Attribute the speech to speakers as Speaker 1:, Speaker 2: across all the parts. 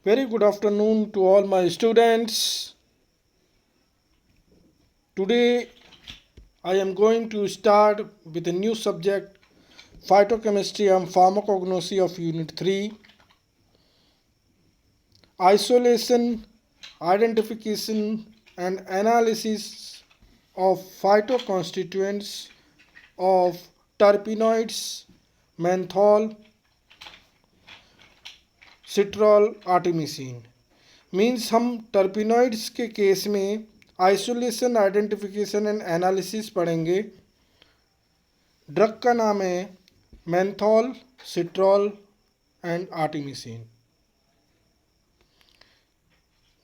Speaker 1: Very good afternoon to all my students. Today I am going to start with a new subject, phytochemistry and pharmacognosy of Unit 3. Isolation, identification and analysis of phytoconstituents of terpenoids, menthol, citral, artemisinin. Means हम terpenoids के case में isolation, identification and analysis पढ़ेंगे। Drug का नाम है menthol, citral and आर्टेमिसिन।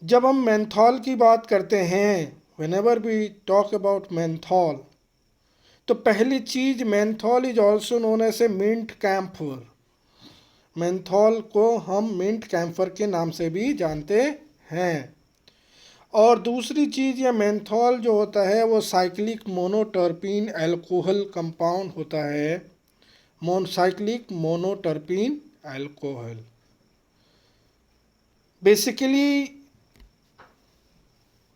Speaker 1: जब हम menthol की बात करते हैं, whenever we talk about menthol, तो पहली चीज, menthol is also known as a mint camphor. Menthol को हम मिंट कैम्फर के नाम से भी जानते हैं। और दूसरी चीज़, ये मेंथॉल जो होता है वो साइक्लिक मोनोटर्पीन एल्कोहल कंपाउंड होता है। Cyclic monoterpene alcohol. Basically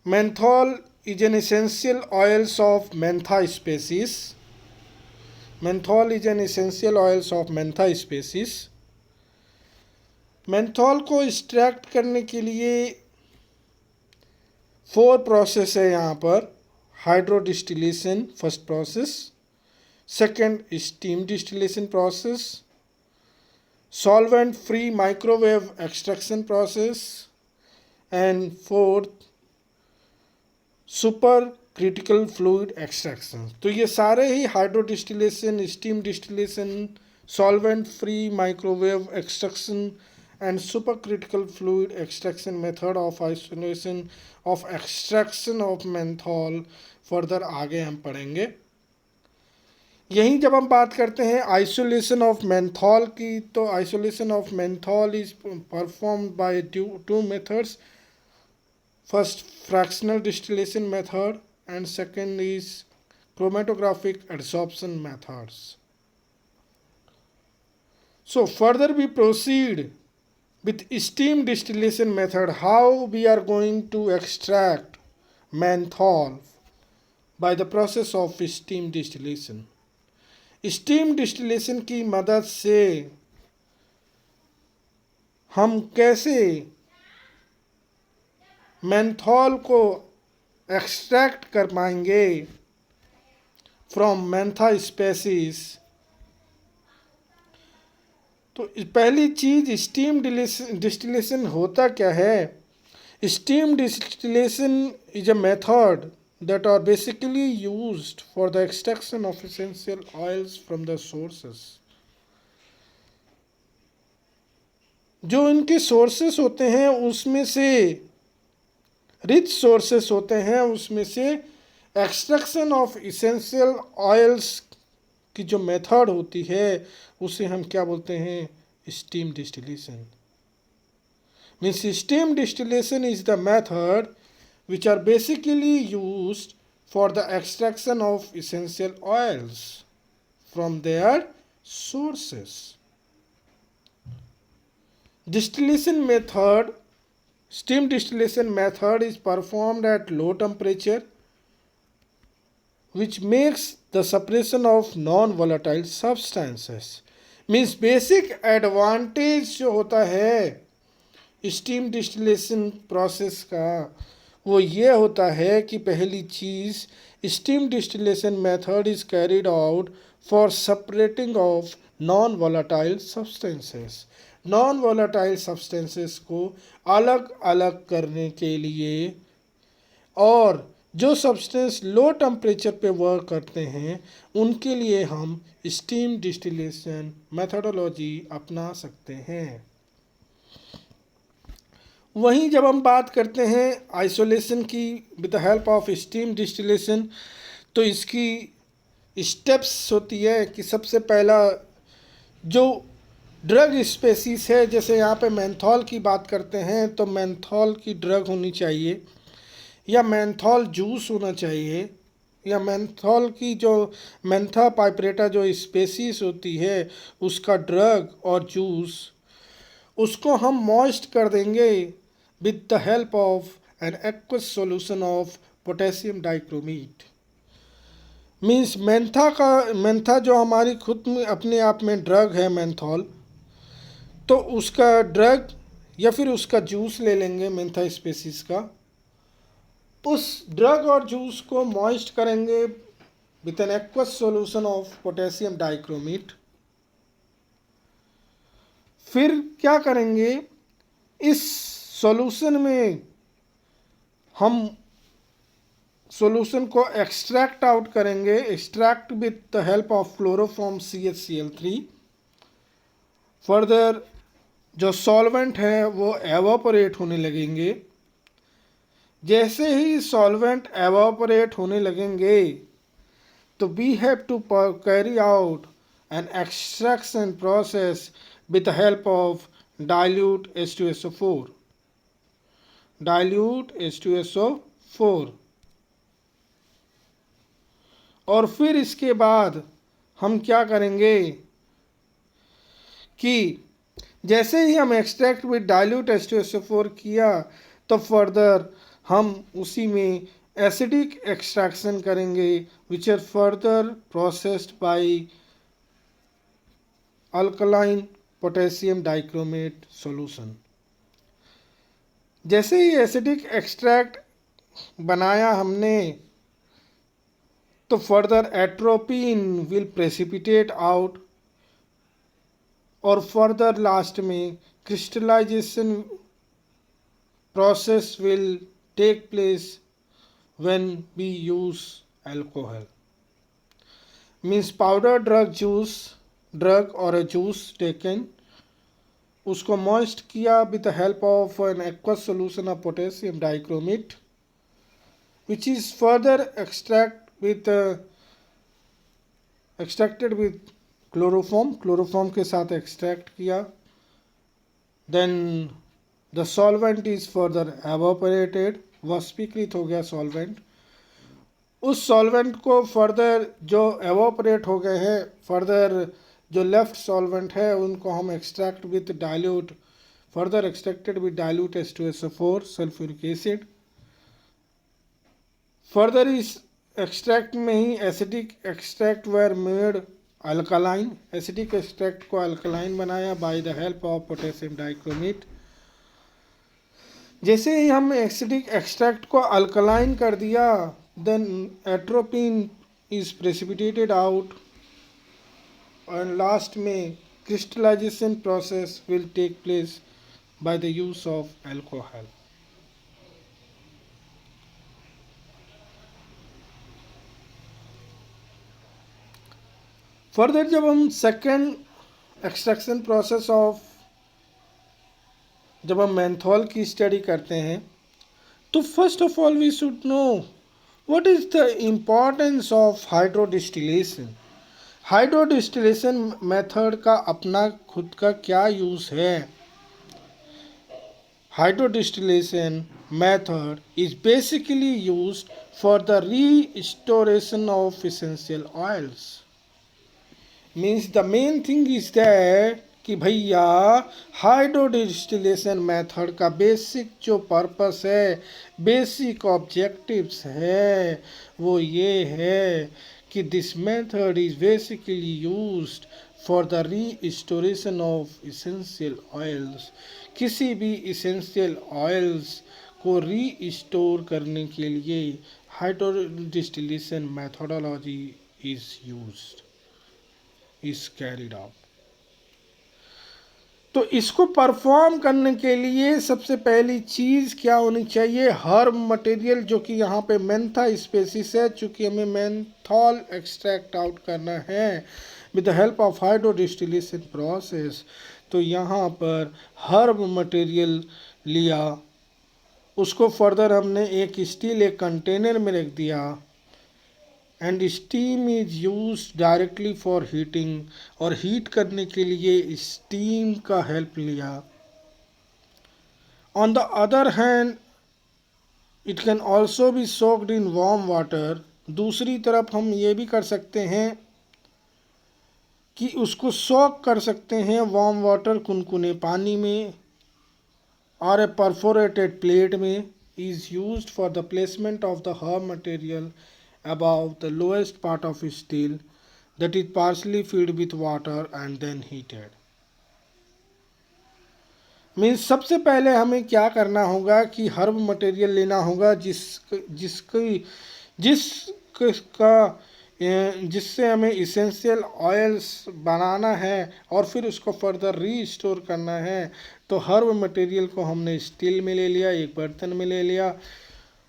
Speaker 1: menthol is an essential oils of mentha species. Menthol is an essential oils of mentha species. Menthol को एक्सट्रैक्ट करने के लिए 4 प्रोसेस है यहाँ पर। Hydro distillation first process, second steam distillation process, solvent free microwave extraction process and fourth super critical fluid extraction. तो ये सारे ही hydro distillation, steam distillation, solvent free microwave extraction and supercritical fluid extraction method of isolation of extraction of menthol further आगे हम पढ़ेंगे। यहीं जब हम बात करते हैं आइसोलेशन ऑफ मेंथॉल की, तो isolation of menthol is performed by two methods. First fractional distillation method and second is chromatographic adsorption methods. So further we proceed with steam distillation method. How we are going to extract menthol by the process of steam distillation. Steam distillation की मदद से हम कैसे menthol को extract कर पाएंगे from Mentha species. तो पहली चीज़, स्टीम डिस्टिलेशन होता क्या है? Steam distillation is a method that are basically used for the extraction of essential oils from the sources. जो इनके सोर्सेस होते हैं उसमें से, रिच सोर्सेस होते हैं उसमें से, एक्सट्रैक्शन ऑफ इसेंशियल ऑयल्स की जो मेथड होती है उसे हम क्या बोलते हैं? Steam distillation. Means steam distillation is the method which are basically used for the extraction of essential oils from their sources. Distillation method, steam distillation method is performed at low temperature, which makes the separation of non-volatile substances. Means basic advantage जो होता है steam distillation process का, वो ये होता है कि पहली चीज़, steam distillation method is carried out for separating of non volatile substances. Non volatile substances को अलग अलग करने के लिए, और जो सब्सटेंस लो टेम्परेचर पे वर्क करते हैं उनके लिए हम स्टीम डिस्टिलेशन मेथडोलॉजी अपना सकते हैं। वहीं जब हम बात करते हैं आइसोलेशन की with the help of steam distillation, तो इसकी स्टेप्स होती है कि सबसे पहला जो ड्रग स्पेसीज है, जैसे यहाँ पे मेंथॉल की बात करते हैं तो मेंथॉल की ड्रग होनी चाहिए, या मेंथॉल जूस होना चाहिए, या मेंथॉल की जो मेंथा पाइपरेटा जो स्पेसीज होती है उसका ड्रग और जूस, उसको हम मॉइस्ट कर देंगे with the help of an aqueous solution of potassium dichromate. Means Mentha जो हमारी खुद में अपने आप में ड्रग है मेंथॉल, तो उसका ड्रग या फिर उसका जूस ले लेंगे मेंथा स्पीसीज का, उस ड्रग और जूस को मॉइस्ट करेंगे with an aqueous solution of potassium dichromate. फिर क्या करेंगे, इस सॉल्यूशन में हम सॉल्यूशन को एक्सट्रैक्ट आउट करेंगे, extract with the help of chloroform CH-Cl3। Further जो सॉल्वेंट है वो एवापोरेट होने लगेंगे। जैसे ही सॉल्वेंट एवापोरेट होने लगेंगे तो we have to carry out an extraction process with the help of dilute H2SO4, dilute H2SO4। और फिर इसके बाद हम क्या करेंगे कि जैसे ही हम एक्सट्रैक्ट विद डाइल्यूट H2SO4 किया तो फर्दर हम उसी में एसिडिक एक्सट्रैक्शन करेंगे which are further processed by alkaline potassium dichromate solution. जैसे ही एसिडिक एक्सट्रैक्ट बनाया हमने तो further atropine will precipitate out और फर्दर लास्ट में crystallisation process will take place when we use alcohol. Means powder drug और a juice taken, उसको moist किया with the help of an aqueous solution of potassium dichromate which is further extracted with chloroform के साथ extract किया। Then the solvent is further evaporated, वाष्पीकृत हो गया solvent. उस solvent को फर्दर जो एवापोरेट हो गए हैं, फर्दर जो लेफ्ट सॉल्वेंट है उनको हम extract with dilute, further extracted with dilute H2SO4 sulphuric acid. Further इस एक्सट्रैक्ट में ही acidic extract were made alkaline, acidic extract को अल्कलाइन बनाया by the help of potassium dichromate. जैसे ही हम एसिडिक एक्सट्रैक्ट को अल्कलाइन कर दिया, then atropine is precipitated out and last में crystallisation process will take place by the use of alcohol. Further जब हम सेकेंड एक्सट्रैक्शन प्रोसेस ऑफ, जब हम मेंथॉल की स्टडी करते हैं तो first of all we should know what is the importance of hydrodistillation. Hydrodistillation method का अपना खुद का क्या यूज़ है। हाइड्रोडिस्टिलेशन method is basically used for the restoration of essential oils. Means the main thing is that कि भैया hydrodistillation method का basic जो पर्पस है, बेसिक ऑब्जेक्टिव्स है, वो ये है कि this method is basically used for the restoration of essential oils. किसी भी इसेंशियल ऑयल्स को रीस्टोर करने के लिए hydrodistillation methodology is used, is carried out. तो इसको परफॉर्म करने के लिए सबसे पहली चीज़ क्या होनी चाहिए, हर्ब मटेरियल, जो कि यहाँ पे मेंथा स्पेसीज है। चूँकि हमें मेंथॉल एक्सट्रैक्ट आउट करना है with the help of hydrodistillation process, तो यहाँ पर हर्ब मटेरियल लिया, उसको फर्दर हमने एक स्टील एक कंटेनर में रख दिया and steam is use directly for heating, और हीट करने के लिए स्टीम का हेल्प लिया। On the other hand it can also be soaked in warm water. दूसरी तरफ हम ये भी कर सकते हैं कि उसको सोक कर सकते हैं वार्म वाटर कुनकुने पानी में, और ए परफोरेटेड प्लेट में is used for the placement of the herb material above the lowest part of steel that is partially filled with water and then heated. Means सबसे पहले हमें क्या करना होगा कि हर्ब मटेरियल लेना होगा जिसकी जिसका जिससे हमें इसेंशियल ऑयल्स बनाना है और फिर उसको फर्दर रीस्टोर करना है। तो हर्ब मटेरियल को हमने स्टील में ले लिया, एक बर्तन में ले लिया,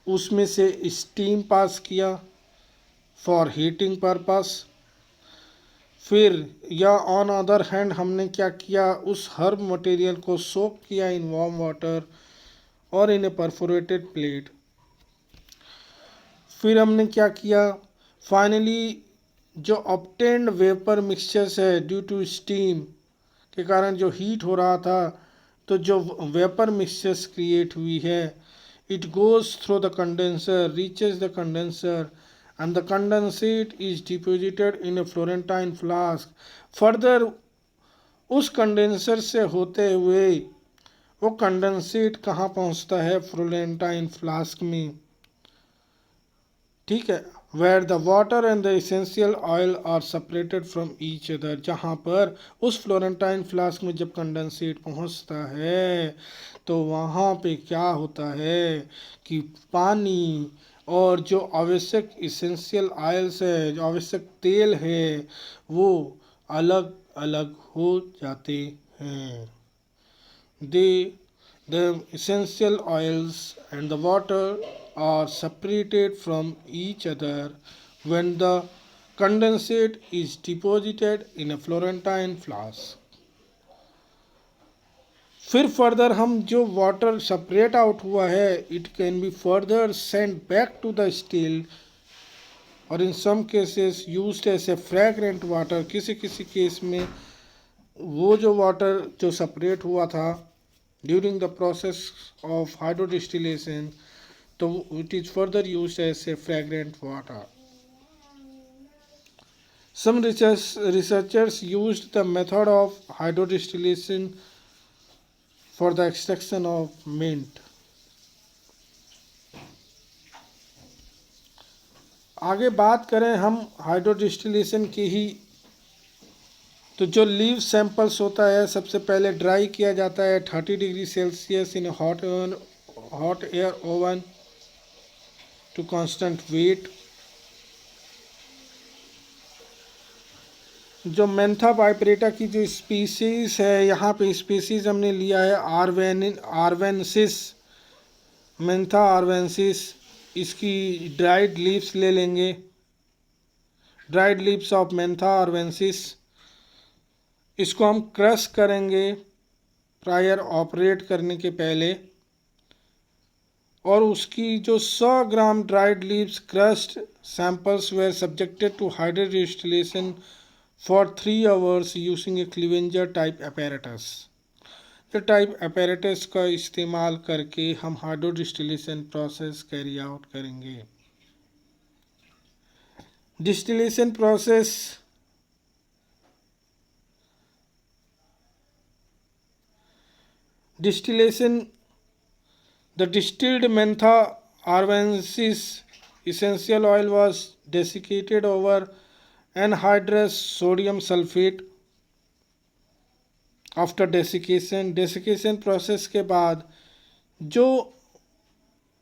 Speaker 1: उसमें से स्टीम पास किया फॉर हीटिंग पर्पस। फिर या ऑन अदर हैंड हमने क्या किया, उस हर्ब मटेरियल को सोक किया इन वार्म वाटर और इन ए परफोरेटेड प्लेट। फिर हमने क्या किया, फाइनली जो ऑब्टेन्ड वेपर मिक्सचर्स है ड्यू टू स्टीम के कारण जो हीट हो रहा था, तो जो वेपर मिक्सचर्स क्रिएट हुई है, it goes through the condenser, reaches the condenser and the condensate is deposited in a florentine flask. Further उस कंडेंसर से होते हुए वो कंडेंसेट कहाँ पहुँचता है, फ्लोरेंटाइन फ्लास्क में, ठीक है, where the water and the essential oil are separated from each other. जहाँ पर उस फ्लोरेंटाइन फ्लास्क में जब कंडेंसेट पहुँचता है तो वहाँ पे क्या होता है कि पानी और जो आवश्यक इसेंशियल ऑयल्स है, जो आवश्यक तेल है, वो अलग अलग हो जाते हैं। The essential oils and the water are separated from each other when the condensate is deposited in a Florentine flask. फिर फर्दर हम जो वाटर सेपरेट आउट हुआ है, it can be further send back to the still और in some cases used as a fragrant water. किसी किसी case में वो जो वाटर जो सेपरेट हुआ था during the process of hydrodistillation, तो it is further used as a fragrant water. Some researchers used the method of hydrodistillation for the extraction of mint. आगे बात करें हम हाइड्रोडिस्टिलेशन की ही, तो जो लीव सैंपल्स होता है सबसे पहले ड्राई किया जाता है 30 degree Celsius in hot air oven to constant weight. जो मेंथा पाइपरेटा की जो स्पीसीज है, यहाँ पे स्पीसीज हमने लिया है आर्वेंसिस, मेंथा आर्वेंसिस। इसकी ड्राइड लीव्स ले लेंगे, ड्राइड लीव्स ऑफ मेंथा आर्वेंसिस। इसको हम क्रश करेंगे प्रायर ऑपरेट करने के पहले, और उसकी जो 100 gram dried leaves crushed samples were subjected to hydrodistillation for 3 hours using a Clevenger type apparatus. ये टाइप apparatus का इस्तेमाल करके हम हाइड्रोडिस्टिलेशन प्रोसेस कैरी आउट करेंगे। Distillation process distillation, the distilled mentha arvensis essential oil was desiccated over anhydrous sodium sulfate. After desiccation process के बाद जो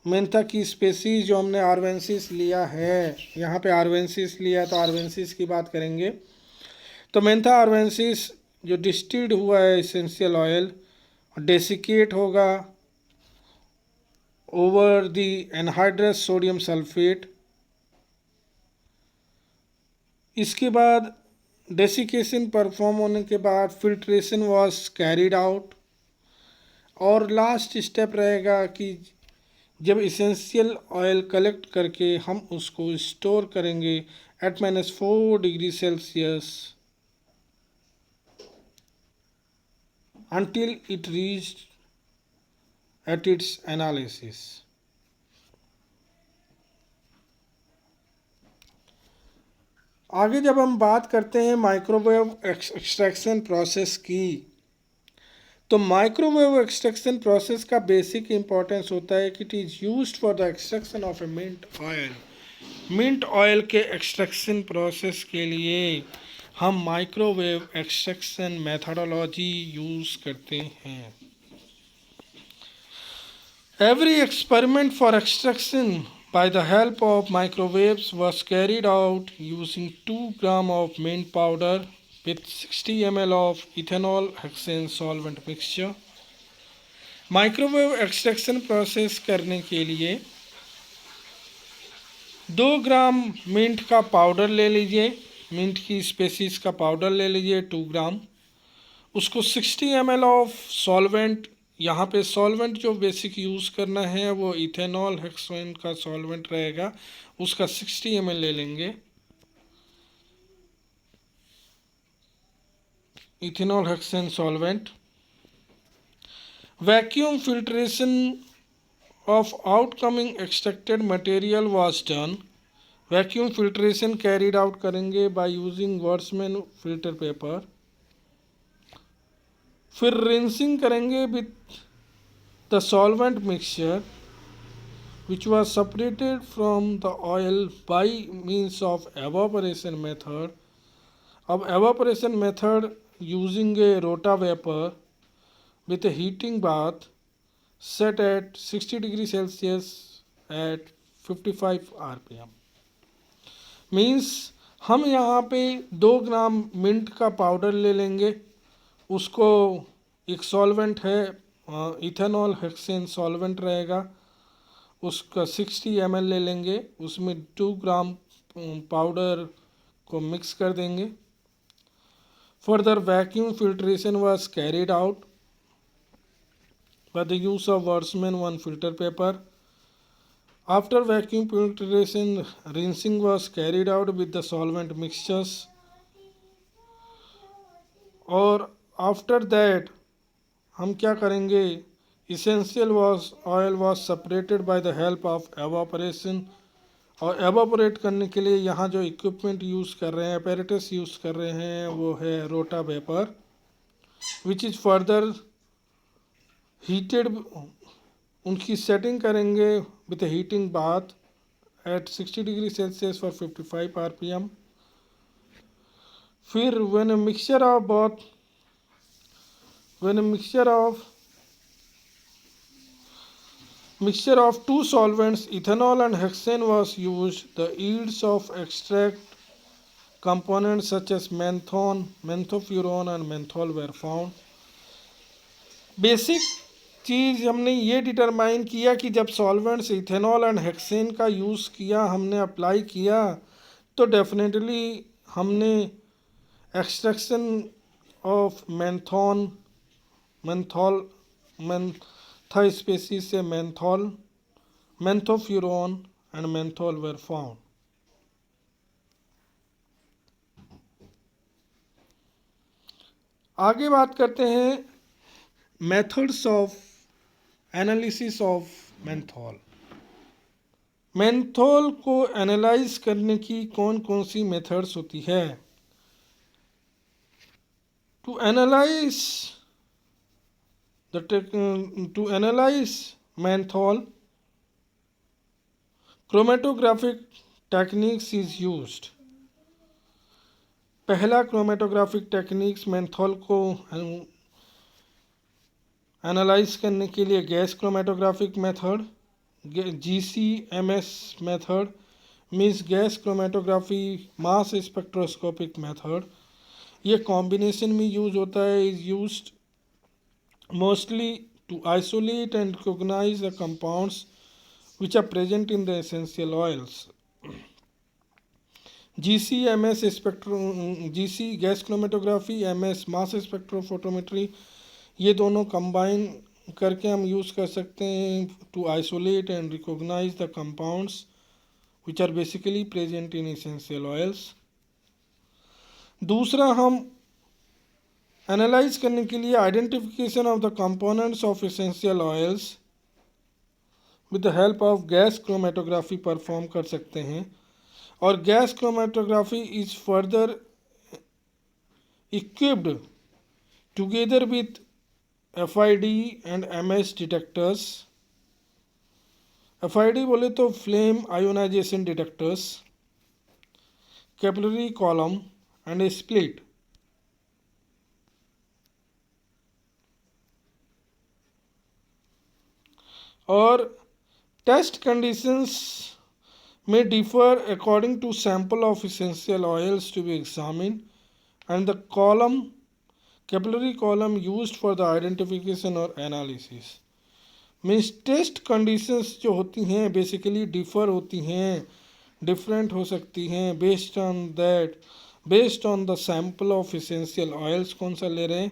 Speaker 1: Mentha की स्पेसीज जो हमने आर्वेंसिस लिया है, यहाँ पे आर्वेंसिस लिया है तो आर्वेंसिस की बात करेंगे। तो मेंथा आर्वेंसिस जो डिस्टिल्ड हुआ है एसेंशियल ऑयल डेसिकेट होगा over the anhydrous sodium sulphate. इसके बाद डेसिकेशन परफॉर्म होने के बाद फिल्ट्रेशन वाज कैरिड आउट, और लास्ट स्टेप रहेगा कि जब इसेंशियल ऑयल कलेक्ट करके हम उसको स्टोर करेंगे at -4 degree Celsius until it reached at its analysis. आगे जब हम बात करते हैं माइक्रोवेव एक्सट्रैक्शन प्रोसेस की, तो माइक्रोवेव एक्सट्रैक्शन प्रोसेस का बेसिक इंपॉर्टेंस होता है कि it is used for the extraction of a mint oil. Mint oil के एक्सट्रैक्शन प्रोसेस के लिए हम माइक्रोवेव एक्सट्रैक्शन मेथोडोलॉजी यूज़ करते हैं। Every experiment for extraction by the help of microwaves was carried out using 2 grams of mint powder with 60 ml of ethanol hexane solvent mixture। Microwave extraction process करने के लिए 2 ग्राम mint का powder ले लीजिए, mint की species का powder ले लीजिए 2 ग्राम, उसको 60 ml ऑफ सॉल्वेंट, यहाँ पे सॉल्वेंट जो बेसिक यूज़ करना है वो इथेनॉल हेक्सेन का सॉल्वेंट रहेगा, उसका 60 ml ले लेंगे। Ethanol hexane solvent. Vacuum filtration of outcoming extracted material was done. Vacuum filtration carried out करेंगे बाय यूजिंग वर्ड्समैन फिल्टर पेपर। फिर रिंसिंग करेंगे with the solvent mixture which was separated from the oil by means of evaporation method। अब evaporation method using a rotavapor with a heating bath set at 60 degree Celsius at 55 rpm। Means हम यहाँ पे 2 ग्राम mint का powder ले लेंगे, उसको एक solvent है इथेनॉल हेक्सेन सॉल्वेंट रहेगा, उसका 60 ml ले लेंगे, उसमें 2 ग्राम पाउडर को मिक्स कर देंगे। Further vacuum filtration was carried out by the use of Whatman one filter paper. After vacuum filtration rinsing was carried out with the solvent mixtures, और after that हम क्या करेंगे, essential oil was separated by the help of evaporation. और evaporate करने के लिए यहाँ जो इक्विपमेंट यूज़ कर रहे हैं, अपैरेटस यूज़ कर रहे हैं, वो है रोटा vapour, which is further heated. उनकी सेटिंग करेंगे with heating bath eight 60 degree Celsius for 55 rpm। फिर when a mixture of two solvents ethanol and hexane was used, the yields of extract components such as menthone, menthofuron and menthol were found। Basic चीज़ हमने ये determine किया कि जब solvents ethanol and hexane का use किया, हमने apply किया, तो डेफिनेटली हमने एक्सट्रैक्शन ऑफ मेंथा स्पेसीज से menthol, menthofuran and menthol were found. आगे बात करते हैं methods of analysis of menthol. Menthol को एनालाइज करने की कौन कौन सी मेथड्स होती है। To analyse menthol, chromatographic techniques is used। पहला क्रोमेटोग्राफिक टेक्निक्स मेंथोल को एनालाइज करने के लिए gas chromatographic method, GCMS method means gas chromatography mass spectroscopic method, ये कॉम्बिनेशन में यूज होता है। Is used mostly to isolate and recognize the compounds which are present in the essential oils। GCMS GC gas chromatography, MS mass spectrophotometry, ये दोनों combine करके हम use कर सकते हैं to isolate and recognise the compounds which are basically present in essential oils. दूसरा, हम analyse करने के लिए identification of the components of essential oils with the help of gas chromatography perform कर सकते हैं। और gas chromatography is further equipped together with FID and MS detectors. FID बोले तो flame ionisation detectors, capillary column and split. और test conditions may differ according to sample of essential oils to be examined and the column capillary column used for the identification or analysis। Means test conditions जो होती हैं basically differ होती हैं, different हो सकती हैं based on the sample of essential oils कौन सा ले रहे हैं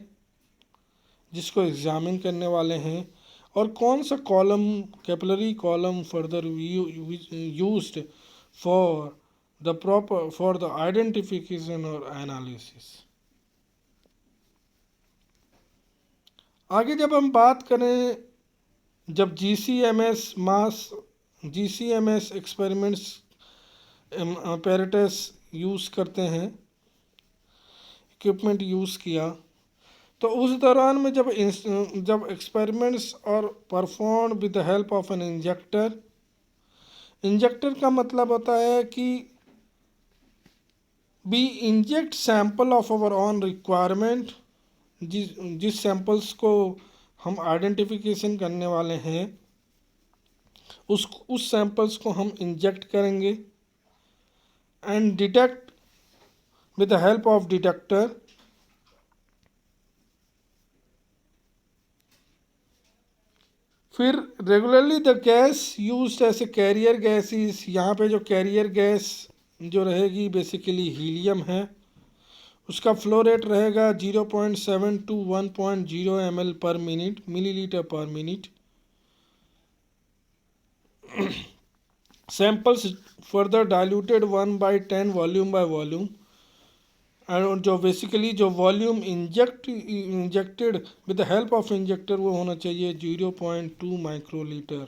Speaker 1: जिसको एग्जामिन करने वाले हैं, और कौन सा column capillary column further used for the identification और एनालिसिस। आगे जब हम बात करें, जब GCMS एक्सपेरिमेंट्स apparatus यूज़ करते हैं, इक्विपमेंट यूज़ किया, तो उस दौरान में जब एक्सपेरिमेंट्स और perform with the help of an injector का मतलब होता है कि we inject sample of our on requirement, जिस सैंपल्स को हम आइडेंटिफिकेशन करने वाले हैं उस सैंपल्स को हम इंजेक्ट करेंगे and detect with the help of detector. फिर regularly the gas used as a carrier gases, यहाँ पे जो कैरियर गैस जो रहेगी बेसिकली हीलियम है, उसका फ्लो रेट रहेगा 0.7 to 1.0 ml पर मिनट, मिलीलीटर पर minute. Samples further diluted 1/10 volume by volume, and जो बेसिकली जो volume injected with the help of injector वो होना चाहिए 0.2 माइक्रोलीटर।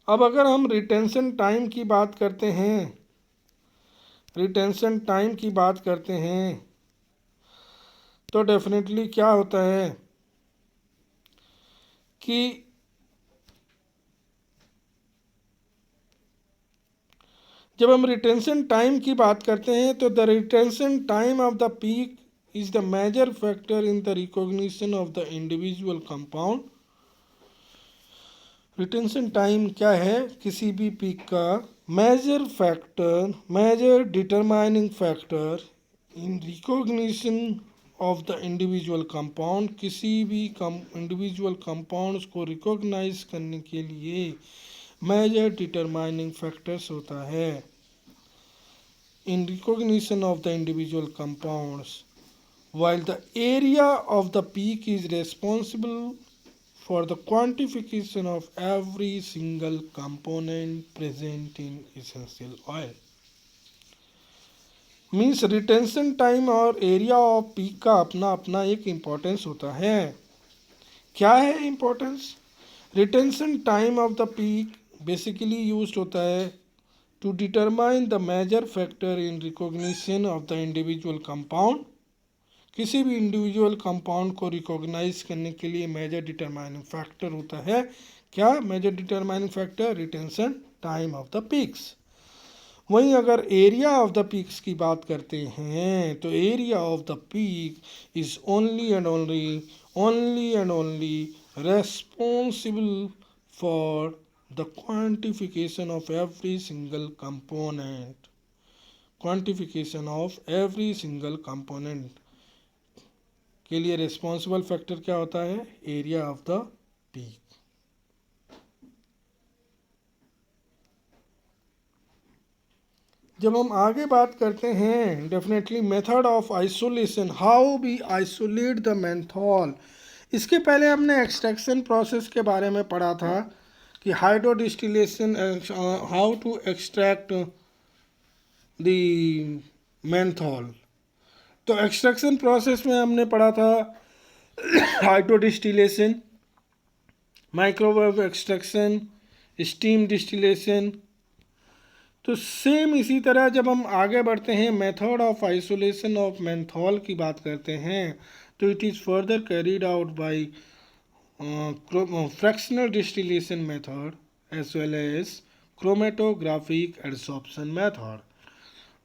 Speaker 1: अब अगर हम रिटेंशन टाइम की बात करते हैं तो डेफिनेटली क्या होता है कि जब हम रिटेंशन टाइम की बात करते हैं तो the retention time of the peak is the major factor in the recognition of the individual compound. Retention time क्या है किसी भी पीक का major determining factor in recognition of the individual compound. किसी भी इंडिविजुअल कंपाउंड्स को recognise करने के लिए मेजर डिटरमाइनिंग फैक्टर्स होता है in recognition of the individual compounds, while the area of the peak is responsible for the quantification of every single component present in essential oil। Means retention time और area off peak का अपना अपना एक importance होता है। क्या है importance? Retention time of the peak basically used होता है to determine the major factor in recognition of the individual compound। किसी भी इंडिविजुअल कंपाउंड को रिकॉग्नाइज करने के लिए मेजर डिटरमाइनिंग फैक्टर होता है। क्या major determining factor? Retention time of the peaks. वहीं अगर एरिया ऑफ द पीक्स की बात करते हैं तो area of the peak is only and only responsible for the quantification of every single component। quantification of every single component के लिए responsible factor क्या होता है? Area of the peak. जब हम आगे बात करते हैं definitely method of isolation, how we isolate the menthol. इसके पहले हमने एक्सट्रैक्शन प्रोसेस के बारे में पढ़ा था कि hydro distillation, how to extract the menthol. तो एक्सट्रैक्शन प्रोसेस में हमने पढ़ा था hydro distillation, microwave extraction, steam distillation तो सेम इसी तरह जब हम आगे बढ़ते हैं, method of isolation of menthol की बात करते हैं, तो it is further carried out by fractional distillation method as well as chromatographic adsorption method,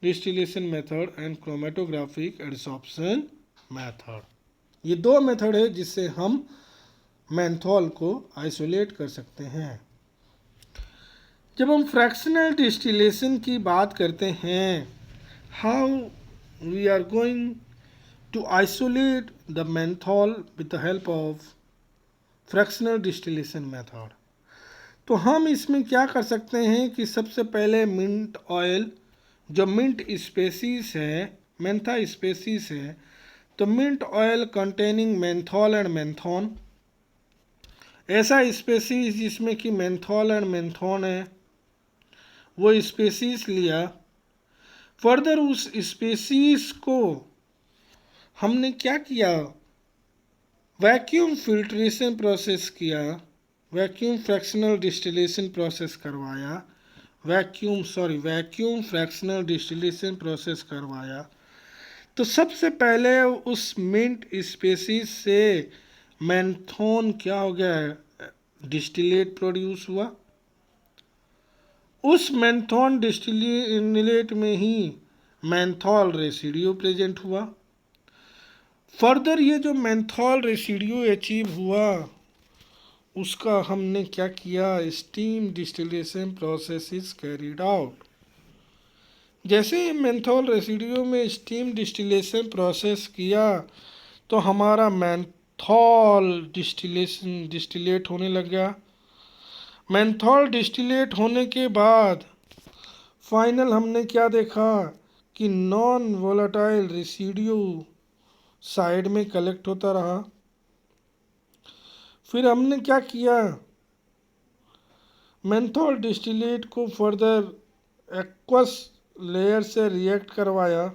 Speaker 1: distillation method and chromatographic adsorption method. ये दो मेथड है जिससे हम मेंथॉल को आइसोलेट कर सकते हैं। जब हम फ्रैक्शनल डिस्टिलेशन की बात करते हैं, how we are going to isolate the menthol with the help of fractional distillation method, तो हम इसमें क्या कर सकते हैं कि सबसे पहले मिंट ऑयल, जो मिंट स्पेसीज है, मेंथा स्पेसीज है, तो mint oil containing menthol and menthone, ऐसा स्पेसीज जिसमें कि मेंथॉल एंड मेंथॉन है, वो स्पेसीज लिया। फर्दर उस स्पेसीज को हमने क्या किया, वैक्यूम फिल्ट्रेशन प्रोसेस किया, वैक्यूम फ्रैक्शनल डिस्टिलेशन प्रोसेस करवाया, वैक्यूम फ्रैक्शनल डिस्टिलेशन प्रोसेस करवाया। तो सबसे पहले उस मिंट स्पेसीज से मेंथॉन क्या हो गया, डिस्टिलेट प्रोड्यूस हुआ। उस मेंथॉन डिस्टिलेट में ही मेंथॉल रेसिडियो प्रेजेंट हुआ। फर्दर ये जो मेंथॉल रेसिडियो अचीव हुआ, उसका हमने क्या किया, steam distillation process is carried out. जैसे ही मेंथॉल रेसिडियो में स्टीम डिस्टिलेशन प्रोसेस किया, तो हमारा मेंथॉल डिस्टिलेट होने लग गया। मेंथॉल डिस्टिलेट होने के बाद फाइनल हमने क्या देखा कि नॉन वोलेटाइल रेसिडियो साइड में कलेक्ट होता रहा। फिर हमने क्या किया, मेंथॉल डिस्टिलेट को फर्दर एक्वस लेयर से रिएक्ट करवाया,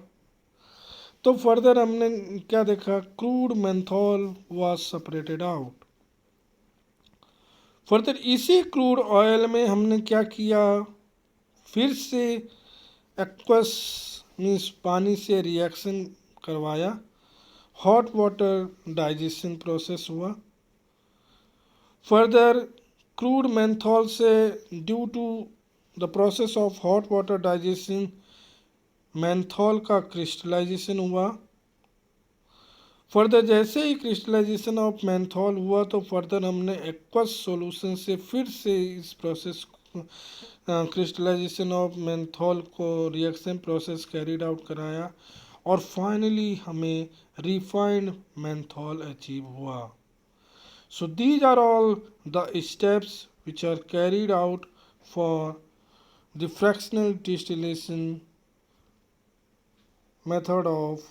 Speaker 1: तो फर्दर हमने क्या देखा, crude menthol was separated out. Further इसी क्रूड ऑयल में हमने क्या किया, फिर से एक्वस मीन्स पानी से रिएक्शन करवाया, हॉट वाटर डाइजेशन प्रोसेस हुआ। फर्दर क्रूड मेंथॉल से due to the process of hot water digestion menthol का क्रिस्टलाइजेशन हुआ। फर्दर जैसे ही क्रिस्टलाइजेशन ऑफ मेंथॉल हुआ, तो फर्दर हमने एक्वस सॉल्यूशन से फिर से इस प्रोसेस क्रिस्टलाइजेशन ऑफ मेंथॉल को रिएक्शन प्रोसेस कैरीड आउट कराया, और फाइनली हमें रिफाइंड मेंथॉल अचीव हुआ। So these are all the steps which are carried out for the fractional distillation method of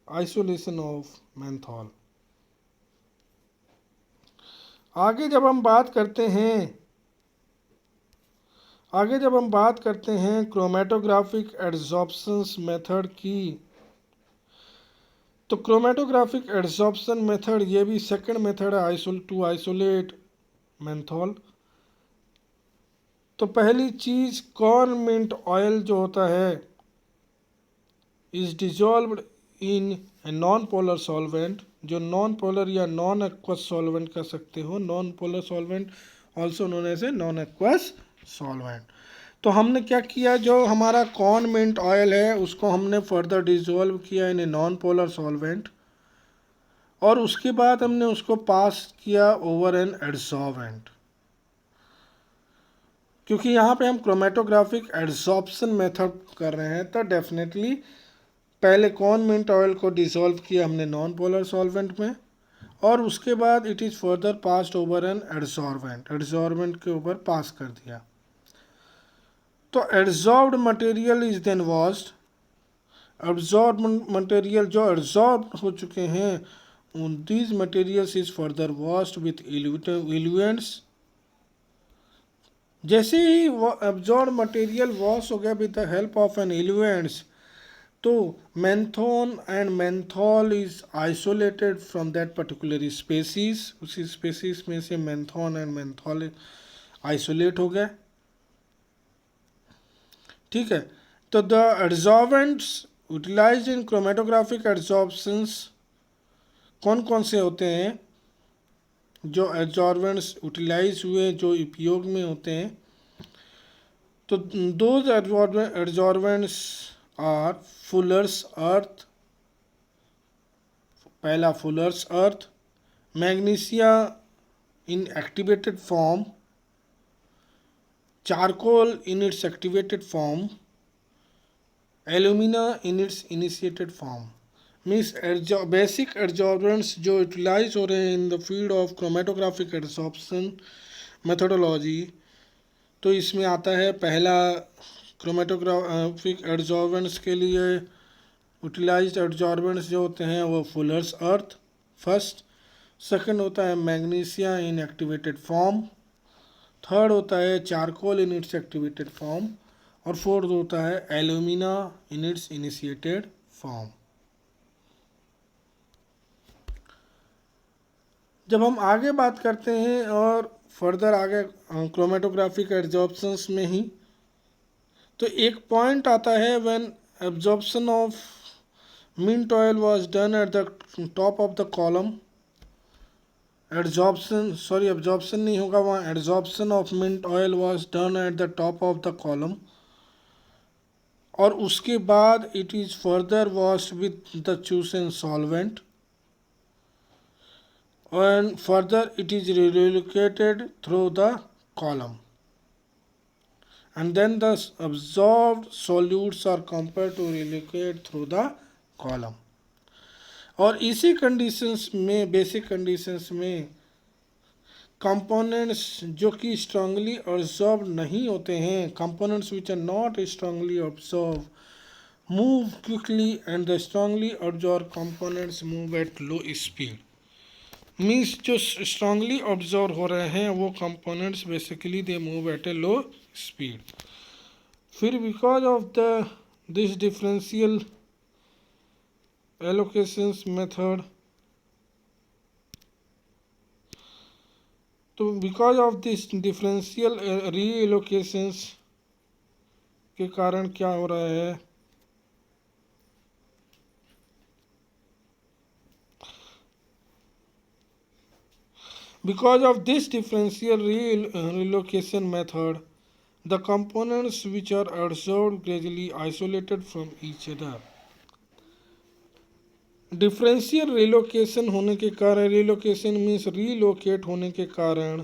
Speaker 1: isolation of menthol। आगे जब हम बात करते हैं क्रोमेटोग्राफिक एडसॉर्प्शन मेथड की, तो क्रोमेटोग्राफिक एडसॉर्प्शन मेथड ये भी सेकंड मेथड है टू आइसोलेट मेंथॉल। तो पहली चीज़, कॉर्न मिंट ऑयल जो होता है is dissolved in a non polar solvent, जो नॉन पोलर या नॉन एक्वस सॉल्वेंट कह सकते हो, non polar solvent also known as a non aqueous solvent. तो हमने क्या किया, जो हमारा कॉर्न मिंट ऑयल है उसको हमने फर्दर डिजॉल्व किया इन ए नॉन पोलर सॉल्वेंट, और उसके बाद हमने उसको पास किया ओवर एन एडसॉर्बेंट। क्योंकि यहाँ पे हम क्रोमेटोग्राफिक एडसॉर्प्शन मेथड कर रहे हैं, तो डेफिनेटली पहले कॉर्न मिंट ऑयल को डिसॉल्व किया हमने नॉन पोलर सॉल्वेंट में, और उसके बाद it is further passed over an adsorbent के ऊपर पास कर दिया। तो adsorbed material is then washed, absorb material जो एब्जॉर्ब हो चुके हैं, these materials is further washed with eluents. जैसे ही एब्जॉर्ब मटेरियल वॉश हो गया with the help of an eluents, तो menthone and menthol is isolated from that particular species, उसी स्पेसीज में से मेंथॉन एंड मेंथॉल आइसोलेट हो गए। ठीक है। तो द एड्जॉर्वेंट्स यूटिलाइज्ड इन क्रोमेटोग्राफिक एड्जॉर्प्शंस कौन कौन से होते हैं, जो एड्जॉर्वेंट्स यूटिलाइज हुए जो उपयोग में होते हैं। तो those adsorbents are fuller's earth, पहला fuller's earth, magnesia in activated form, charcoal in its activated form, alumina in its initiated form. Means basic adsorbents जो यूटिलाइज हो रहे हैं in the field of chromatographic adsorption methodology. तो इसमें आता है पहला क्रोमेटोग्राफिक एड्जॉर्बेंट्स के लिए यूटिलाइज्ड एड्जॉर्बेंट्स जो होते हैं वो फुलर्स अर्थ फर्स्ट, सेकंड होता है magnesia in activated form, third होता है charcoal in its activated form, और फोर्थ होता है alumina in its initiated form. जब हम आगे बात करते हैं और फर्दर आगे क्रोमेटोग्राफिक एड्जॉर्प्शंस में ही, तो एक पॉइंट आता है when absorption of mint oil was done at the top of the column. Absorption नहीं होगा वहाँ, adsorption of mint oil was done at the top of the column, और उसके बाद it is further washed with the chosen solvent, and further it is relocated through the column, and then the absorbed solutes are compared to relocate through the column। और इसी conditions में, basic conditions में, components जो कि strongly absorb नहीं होते हैं, components which are not strongly absorb move quickly and the strongly absorb components move at low speed. Means जो स्ट्रांगली ऑब्जर्व हो रहे हैं वो components basically they move at a low speed. फिर because of the this differential allocations method, तो because of this differential reallocations के कारण क्या हो रहा है, because of this differential relocation method, the components which are absorbed gradually isolated from each other। Differential relocation होने के कारण, रिलोकेशन मीन्स रीलोकेट होने के कारण,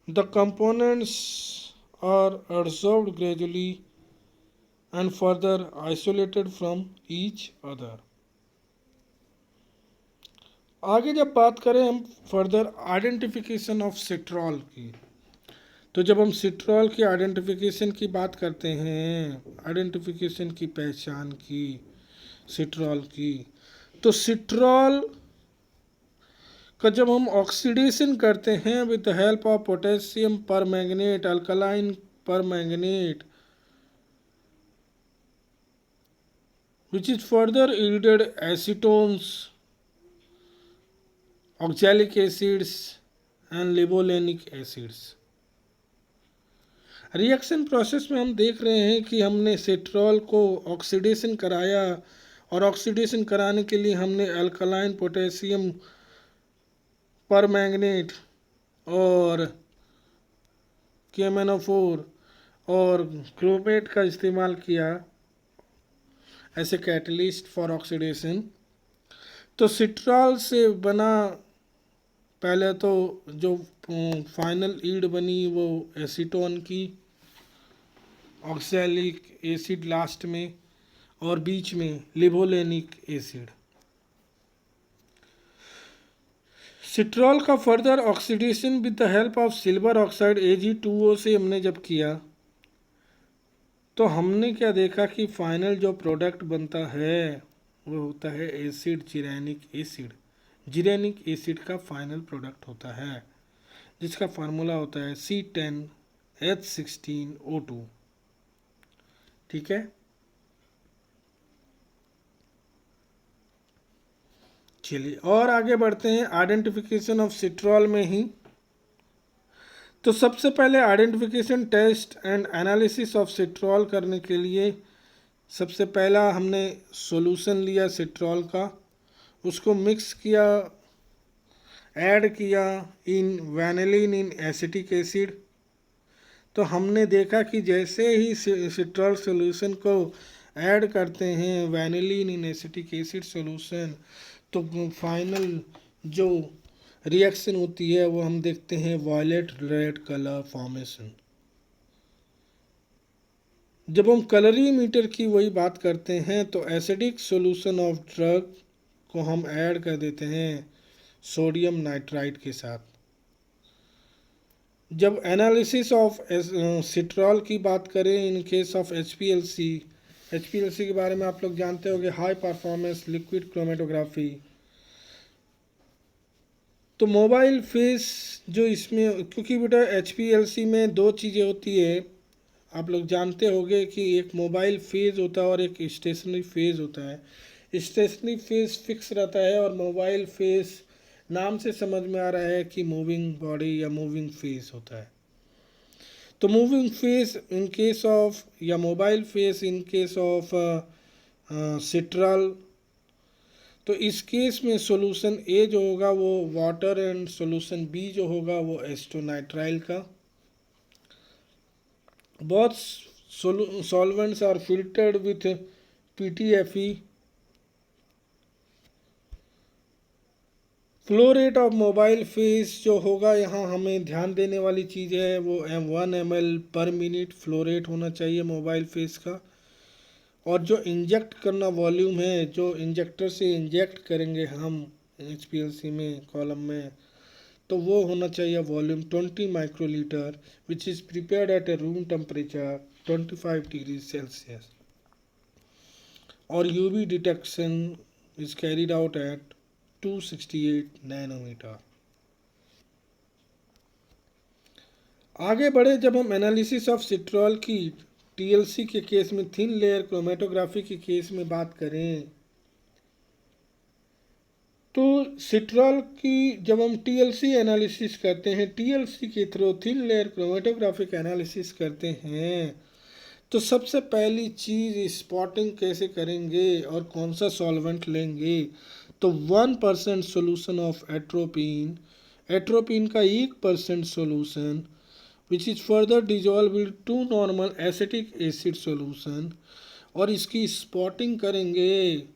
Speaker 1: the components are absorbed gradually and further isolated from each other। आगे जब बात करें हम फर्दर आइडेंटिफिकेशन ऑफ सिट्रॉल की, तो जब हम सिट्रॉल की आइडेंटिफिकेशन की बात करते हैं, आइडेंटिफिकेशन की पहचान की सिट्रॉल की, तो सिट्रॉल का जब हम ऑक्सीडेशन करते हैं with the help of potassium permanganate, alkaline permanganate, which is further yielded acetones, oxalic acids and levulinic acids. Reaction process में हम देख रहे हैं कि हमने सिट्रॉल को ऑक्सीडेशन कराया, और ऑक्सीडेशन कराने के लिए हमने अल्कलाइन पोटेशियम परमैंगनेट और KMnO4 और क्रोमेट का इस्तेमाल किया as a catalyst for oxidation. तो सिट्रॉल से बना, पहले तो जो फाइनल ईड बनी वो एसीटोन की, ऑक्सैलिक एसिड लास्ट में, और बीच में लिबोलेनिक एसिड। सिट्रॉल का further oxidation with the help of silver oxide Ag2O से हमने जब किया, तो हमने क्या देखा कि फाइनल जो प्रोडक्ट बनता है वो होता है एसिड जिरेनिक एसिड। जिरेनिक एसिड का फाइनल प्रोडक्ट होता है, जिसका फार्मूला होता है C10H16O2। ठीक है, चलिए और आगे बढ़ते हैं आइडेंटिफिकेशन ऑफ सिट्रॉल में ही। तो सबसे पहले identification test and analysis of citral करने के लिए सबसे पहला हमने सॉल्यूशन लिया सिट्रॉल का, उसको मिक्स किया, ऐड किया इन वैनिलीन इन एसिटिक एसिड। तो हमने देखा कि जैसे ही सिट्रॉल सॉल्यूशन को ऐड करते हैं वैनिलीन इन एसिटिक एसिड सॉल्यूशन, तो फाइनल जो रिएक्शन होती है वो हम देखते हैं वॉयलेट रेड कलर फॉर्मेशन। जब हम कलरीमीटर की वही बात करते हैं तो एसिडिक सॉल्यूशन ऑफ ड्रग को हम ऐड कर देते हैं सोडियम नाइट्राइट के साथ। जब एनालिसिस ऑफ सिट्रॉल की बात करें इन केस ऑफ HPLC, HPLC के बारे में आप लोग जानते होंगे, हाई परफॉर्मेंस लिक्विड क्रोमेटोग्राफी। तो मोबाइल फेस जो इसमें, क्योंकि बेटा HPLC में दो चीज़ें होती है, आप लोग जानते होंगे कि एक मोबाइल फेज होता है और एक स्टेशनरी फेज होता है। स्टेशनरी फेज फिक्स रहता है और मोबाइल फेज नाम से समझ में आ रहा है कि मूविंग बॉडी या मूविंग फेस होता है। तो moving phase in case of या mobile phase in case of citral, तो इस केस में सॉल्यूशन ए जो होगा वो वाटर एंड सॉल्यूशन बी जो होगा वो एस्टोनाइट्राइल का। Both solvents are filtered with PTFE। Flow rate of mobile phase जो होगा, यहाँ हमें ध्यान देने वाली चीज़ है वो 1 ml पर मिनट फ्लो रेट होना चाहिए मोबाइल फेस का। और जो इंजेक्ट करना वॉल्यूम है, जो इंजेक्टर से इंजेक्ट करेंगे हम HPLC में कॉलम में, तो वो होना चाहिए volume 20 microlitre which is prepared at a room temperature 25 degree Celsius. और UV detection is carried out at 268 nanometre. आगे बढ़े, जब हम एनालिसिस ऑफ सिट्रॉल की TLC के केस में थिन लेयर क्रोमेटोग्राफी के केस में बात करें, तो सिट्रॉल की जब हम TLC एनालिसिस करते हैं, TLC के through thin layer chromatographic analysis करते हैं, तो सबसे पहली चीज़ स्पॉटिंग कैसे करेंगे और कौन सा सॉल्वेंट लेंगे। तो 1% सोल्यूशन ऑफ एट्रोपिन, एट्रोपिन का 1% solution which is further dissolve in 2 normal acetic acid solution, और इसकी स्पॉटिंग करेंगे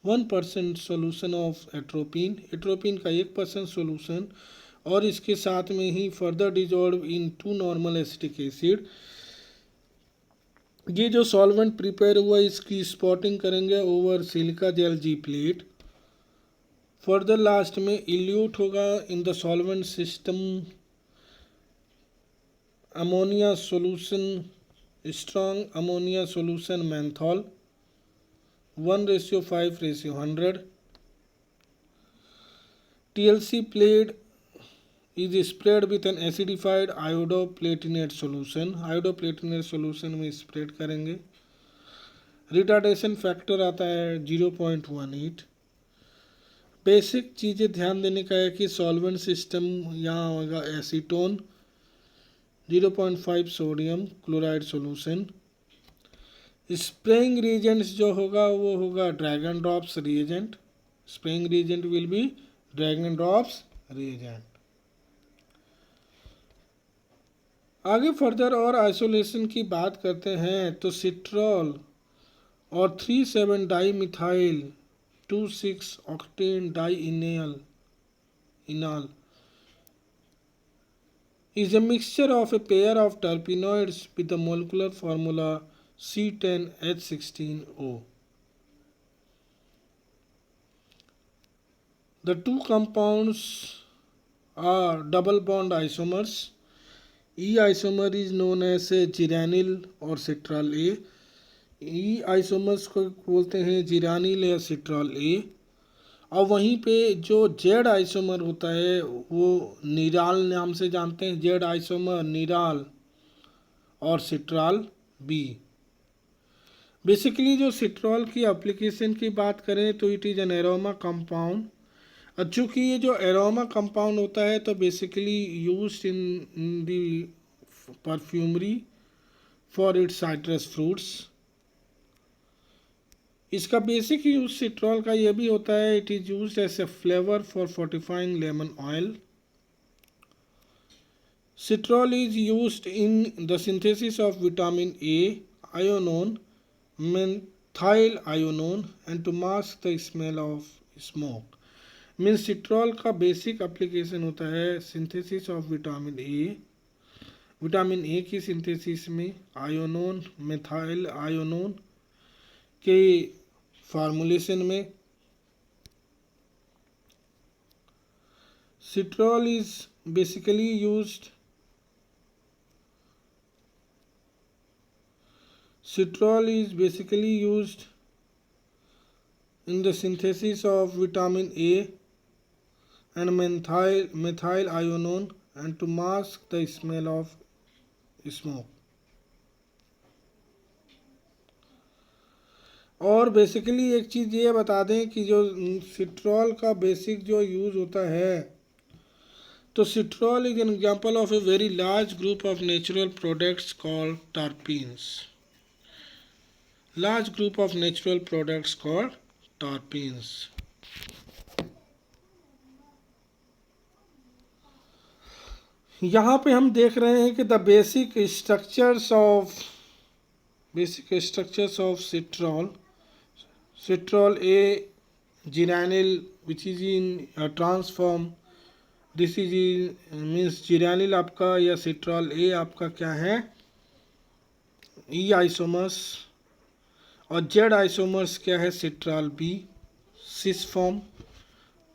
Speaker 1: 1% सोल्यूशन ऑफ एट्रोपिन, एट्रोपिन का 1% सोल्यूशन, और इसके साथ में ही further dissolve in 2 normal acetic acid. ये जो सॉल्वेंट प्रिपेयर हुआ इसकी स्पॉटिंग करेंगे over silica gel G plate. Further last में इल्यूट होगा in the solvent system ammonia solution, strong ammonia solution menthol 1:5:100। TLC plate is sprayed with an acidified iodoplatinate solution, iodoplatinate solution में spread करेंगे। Retardation factor आता है 0.18। Basic चीज़ें ध्यान देने का है कि सॉल्वेंट सिस्टम यहाँ होगा acetone 0.5 sodium chloride solution. Spraying reagents जो होगा वो होगा Dragendorff's reagent, spraying reagent will be Dragendorff's reagent. आगे फर्दर और आइसोलेशन की बात करते हैं तो सिट्रॉल और 3,7 dimethyl 2,6 octane di enal is a mixture of a pair of terpenoids with the molecular formula C10H16O. The two compounds are double bond isomers. E isomer is known as जिरानिल और सिट्रॉल ए। ई isomers को बोलते हैं जिरानिल या citral ए, और वहीं पे जो Z isomer होता है वो निराल नाम से जानते हैं, जेड आइसोमर निराल और सिट्रॉल बी। बेसिकली जो सिट्रॉल की एप्लीकेशन की बात करें तो it is an aroma compound और चूँकि ये जो एरोमा कंपाउंड होता है तो basically used in the perfumery for its citrus fruits. इसका बेसिक यूज सिट्रॉल का ये भी होता है, it is used as a flavour for fortifying lemon oil. Citrol is used in the synthesis of vitamin A, ionone, methyl and to mask the smell of smoke. Means सिट्रॉल का basic application होता है synthesis of vitamin A, vitamin A की synthesis में ionone methyl ionone के formulation में। सिट्रॉल is basically used Citrol is basically used in the synthesis of vitamin A and methyl ionone and to mask the smell of smoke. और basically एक चीज़ ये बता दें कि जो सिट्रॉल का बेसिक जो यूज़ होता है, तो citral is an example of a very large group of natural products called terpenes. Large group of natural products called terpenes. यहाँ पे हम देख रहे हैं कि the basic structures of citral. Citral A geranial which is in trans form, this is means geranial आपका या citral A आपका क्या है, ई आइसोमर्स, और जेड आइसोमर्स क्या है, citral B, cis form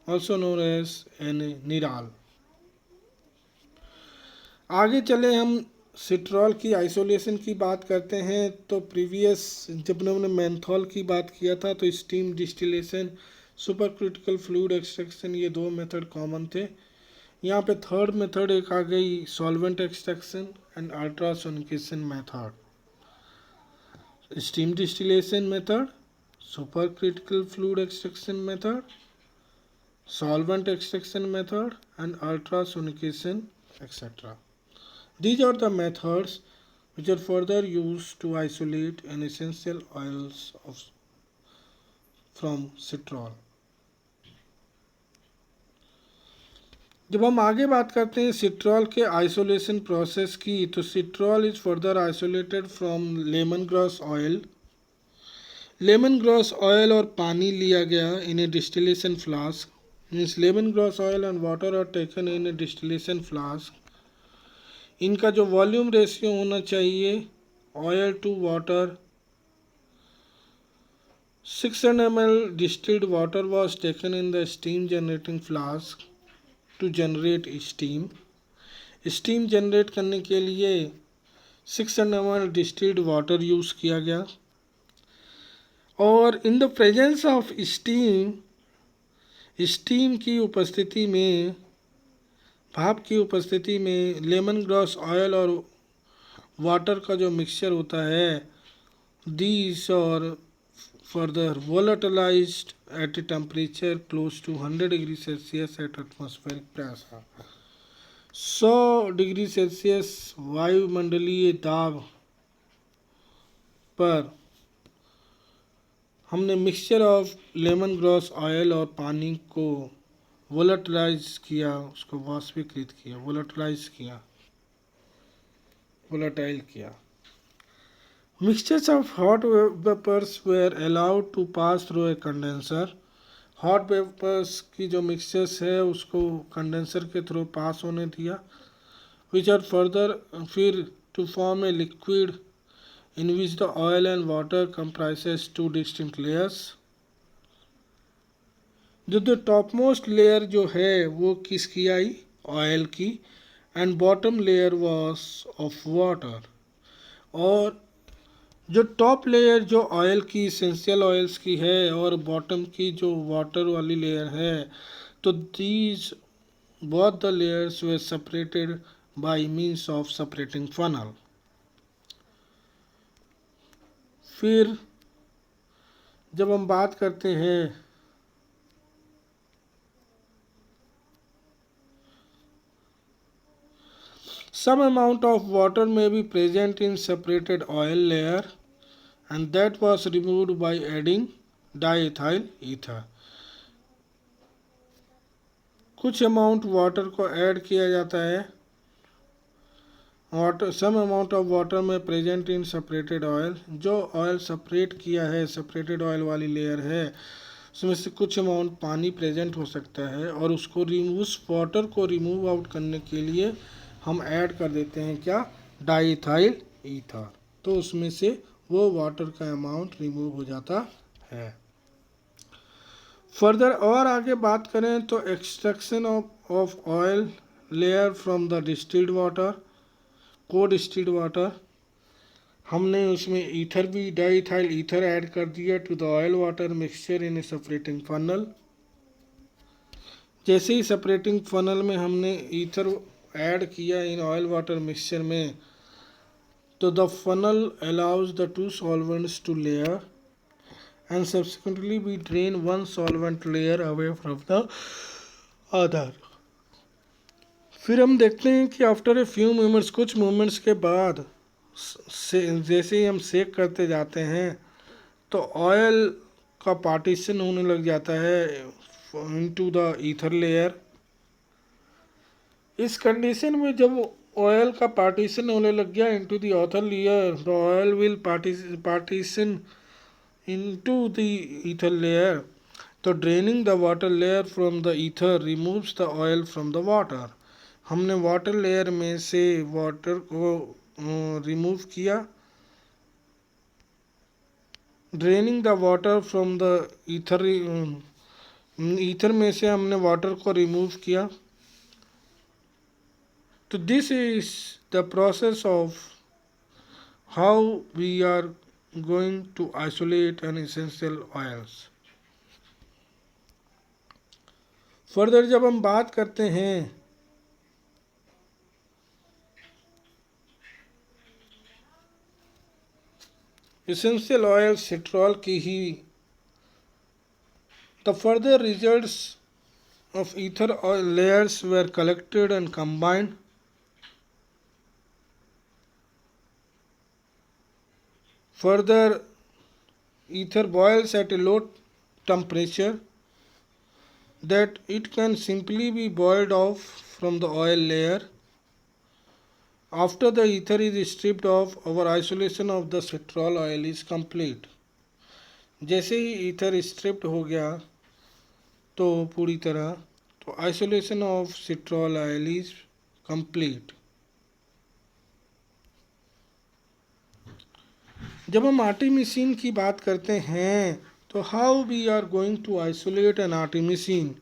Speaker 1: also known as an neral. आगे चले हम सिट्रॉल की आइसोलेशन की बात करते हैं। तो प्रीवियस जब हमने मेंथॉल की बात किया था तो steam distillation, super critical fluid extraction, ये दो मेथड कॉमन थे। यहाँ पे थर्ड मेथड एक आ गई solvent extraction and ultrasonication method. Steam distillation method, supercritical fluid extraction method, solvent extraction method and ultrasonication, etc. These are the methods which are further used to isolate an essential oils from citrol. जब हम आगे बात करते हैं सिट्रॉल के isolation process की, तो citral is further isolated from lemon grass oil. Lemon grass oil और पानी लिया गया in a distillation flask, means lemon grass oil and water are taken in a distillation flask. इनका जो वॉल्यूम रेशियो होना चाहिए oil to water, 600 ml distilled water was taken in the steam generating flask to generate steam. Steam generate करने के लिए 600 ml distilled water use किया गया। और in the presence of steam, steam की उपस्थिति में, भाप की उपस्थिति में लेमन ग्रास ऑयल और वाटर का जो मिक्सचर होता है, दीज और further volatilized at a temperature close to 100 degrees Celsius at atmospheric pressure। 100 degree Celsius वायुमंडलीय दाब पर हमने mixture of lemon grass oil और पानी को वोलेटिलाइज किया, उसको वाष्पीकृत किया, वोलेटाइल किया। Mixtures of hot vapors were allowed to pass through a condenser। Hot vapours की जो मिक्सचर्स है उसको कंडेंसर के थ्रू पास होने दिया, विच आर फर्दर फिर to form a liquid in which the oil and water comprises two distinct layers. जो top most layer जो है वो किसकी आई, ऑयल की, and bottom layer was of water. और जो टॉप लेयर जो ऑयल की, एसेंशियल ऑयल्स की है, और बॉटम की जो वाटर वाली लेयर है, तो these both the layers way separated by means of separating funnel. फिर जब हम बात करते हैं Some amount of water may be present in separated oil layer and that was removed by adding diethyl ether. कुछ amount water को add किया जाता है, water some amount of water में प्रेजेंट इन सेपरेटेड ऑयल, जो oil separate किया है, separated oil वाली लेयर है उसमें से कुछ अमाउंट पानी प्रेजेंट हो सकता है और उसको उस वाटर को रिमूव आउट करने के लिए हम ऐड कर देते हैं क्या, डाइथाइल ईथर, तो उसमें से वो वाटर का अमाउंट रिमूव हो जाता है। फर्दर और आगे बात करें तो extraction of oil layer from the distilled water, को डिस्टिल्ड वाटर, हमने उसमें ईथर भी डाइथाइल ईथर ऐड कर दिया to the oil water mixture in a separating funnel. जैसे ही सेपरेटिंग फनल में हमने ईथर ऐड किया इन ऑयल वाटर मिक्सचर में, तो the funnel allows the two solvents to layer and subsequently we drain one solvent layer away from the other। फिर हम देखते हैं कि आफ्टर ए फ्यू मोमेंट्स, कुछ मोमेंट्स के बाद जैसे ही हम सेक करते जाते हैं तो ऑयल का पार्टीशन होने लग जाता है इनटू द ईथर लेयर। इस कंडीशन में जब ऑयल का पार्टीशन होने लग गया into the ether layer, the oil will partition into the ether layer, तो draining the water layer from the ether removes the oil from the water। हमने water layer में से वाटर को रिमूव किया, draining the water from the ether, ether में से हमने water को रिमूव किया। तो this is the process of how we are going to isolate an essential oils। Further जब हम बात करते हैं essential oil सिट्रॉल की ही, the further results of ether oil layers were collected and combined। Further, ether boils at a low temperature that it can simply be boiled off from the oil layer। After the ether is stripped off, our isolation of the citral oil is complete। जैसे ही ether stripped हो गया तो पूरी तरह, तो isolation of citral oil is complete. जब हम artemisinin की बात करते हैं तो how we are going to isolate an artemisinin,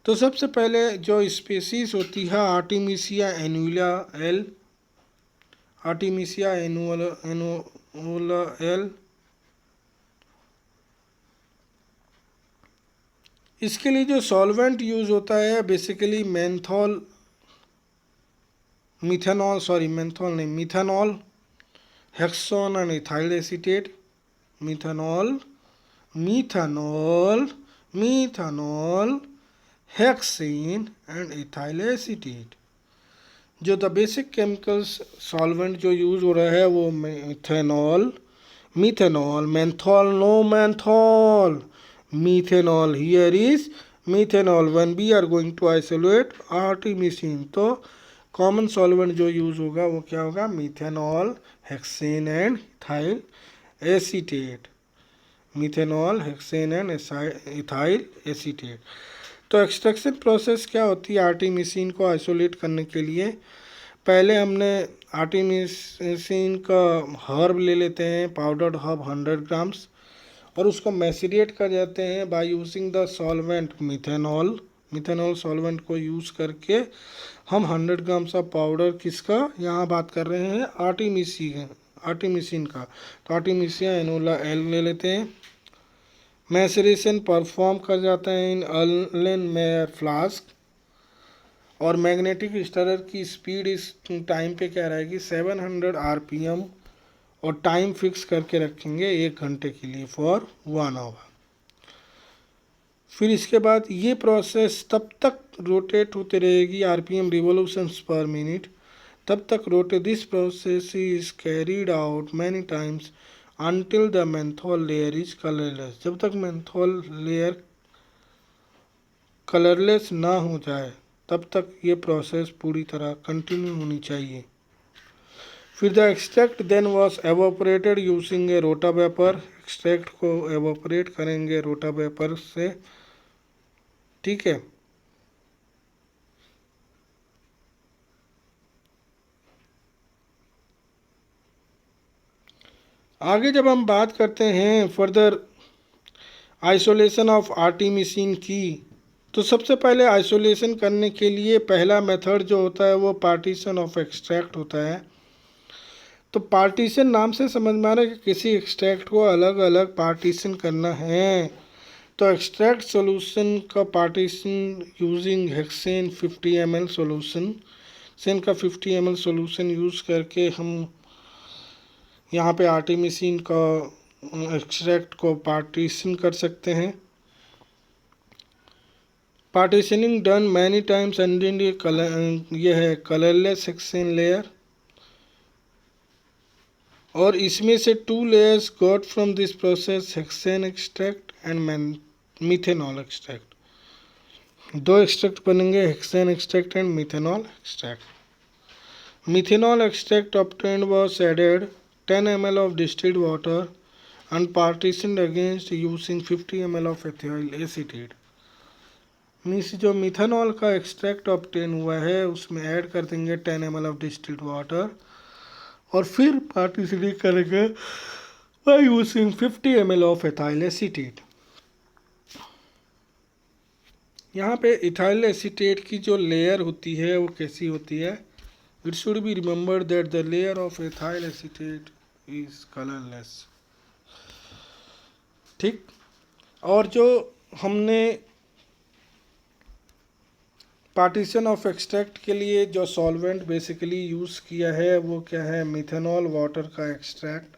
Speaker 1: तो सबसे पहले जो स्पीसीज होती है artemisia annua L, artemisia annua L, इसके लिए जो सॉल्वेंट यूज होता है basically menthol, methanol, hexane and ethyl acetate, methanol, hexane and ethyl acetate. जो द बेसिक केमिकल्स सॉल्वेंट जो यूज हो रहा है वो methanol, methanol, here is methanol when we are going to isolate artemisinin। तो common solvent जो use होगा वो क्या होगा, methanol, hexane and ethyl acetate, methanol, hexane and ethyl acetate. तो एक्सट्रैक्शन प्रोसेस क्या होती है आर्टिमिसिन को आइसोलेट करने के लिए, पहले हमने आर्टिमिसिन का हर्ब ले लेते हैं, पाउडर्ड हर्ब 100 ग्राम्स, और उसको मैसिरेट कर जाते हैं by using the solvent methanol solvent को यूज़ करके हम 100 ग्राम्स ऑफ पाउडर, किसका यहाँ बात कर रहे हैं, आर्टिमिसिन का, तो आर्टिमिसिया एनुला एल ले लेते हैं। मैसरेशन परफॉर्म कर जाता है इन अर्लेनमेयर फ्लास्क, और मैग्नेटिक स्टरर की स्पीड इस टाइम पे क्या रहेगी 700 RPM, और टाइम फिक्स करके रखेंगे 1 घंटे के लिए फॉर 1 आवर। फिर इसके बाद ये प्रोसेस तब तक रोटेट होते रहेगी RPM रिवोल्यूशंस पर मिनट तब तक रोटे this process is carried out many times until the menthol layer is colorless. जब तक menthol layer कलरलेस ना हो जाए तब तक ये प्रोसेस पूरी तरह कंटिन्यू होनी चाहिए. फिर the extract then was evaporated using a rotavapor. Extract को एवोपरेट करेंगे रोटा वेपर से. ठीक है. आगे जब हम बात करते हैं फर्दर आइसोलेशन ऑफ आर्टिमिसिन की, तो सबसे पहले आइसोलेशन करने के लिए पहला मेथड जो होता है वो पार्टीशन ऑफ एक्सट्रैक्ट होता है. तो पार्टीशन नाम से समझ में आ रहा है कि किसी एक्सट्रैक्ट को अलग अलग पार्टीशन करना है. तो एक्सट्रैक्ट सॉल्यूशन का partition using hexane 50 ml solution. Hexane का 50 ml सॉल्यूशन यूज़ करके हम यहाँ पे आर्टिमिसिन का एक्सट्रैक्ट को पार्टीशन कर सकते हैं. Partitioning done many times and ये है कलरलेस हेक्सेन लेयर. और इसमें से 2 layers got from this process hexane extract and methanol extract. 2 extract बनेंगे, hexane extract and methanol extract. Methanol extract obtained was added 10 ml of distilled water and partitioned against using 50 ml of ethyl acetate. Means जो methanol का extract obtain हुआ है उसमें add कर देंगे 10 ml of distilled water और फिर partitioning करेंगे by using 50 ml of ethyl acetate. यहाँ पे इथाइल एसीटेट की जो लेयर होती है वो कैसी होती है? It should be remembered that the layer of ethyl acetate is colorless. ठीक. और जो हमने पार्टीशन ऑफ एक्सट्रैक्ट के लिए जो सॉल्वेंट बेसिकली यूज़ किया है वो क्या है? मिथेनॉल वाटर का एक्सट्रैक्ट,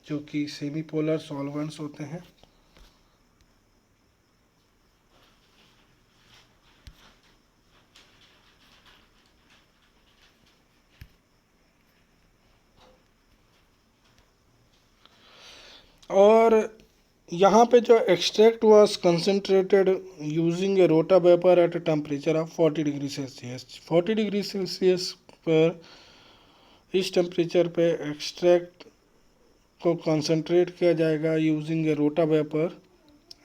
Speaker 1: जो कि सेमी पोलर सॉल्वेंट्स होते हैं. और यहाँ पे जो extract was concentrated using a rotavapor at a temperature of 40 degree Celsius. 40 degree Celsius पर इस टेम्परेचर पे एक्सट्रैक्ट को कंसनट्रेट किया जाएगा using a rotavapor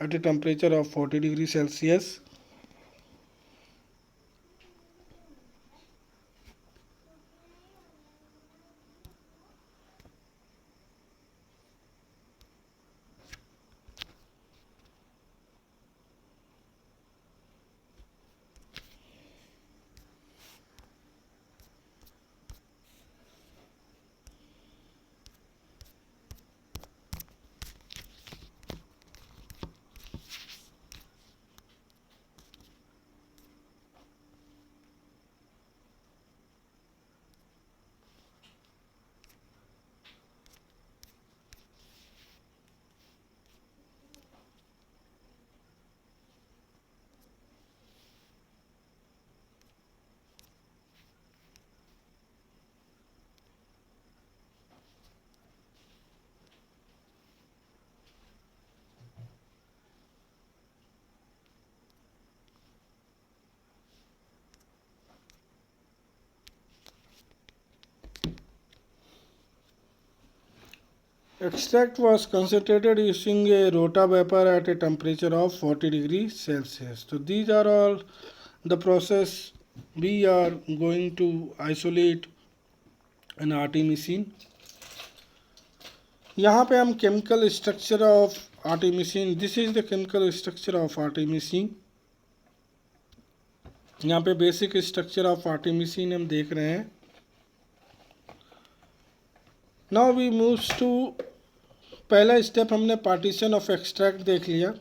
Speaker 1: at a temperature of 40 degree Celsius. Extract was concentrated using a rota vapor at a temperature of 40 degrees Celsius. So these are all the process we are going to isolate an artemisinin. यहाँ पे हम chemical structure of artemisinin, this is the chemical structure of artemisinin. यहाँ पे basic structure of artemisinin हम देख रहे हैं. Now we move to पहला स्टेप हमने पार्टीशन ऑफ एक्सट्रैक्ट देख लिया.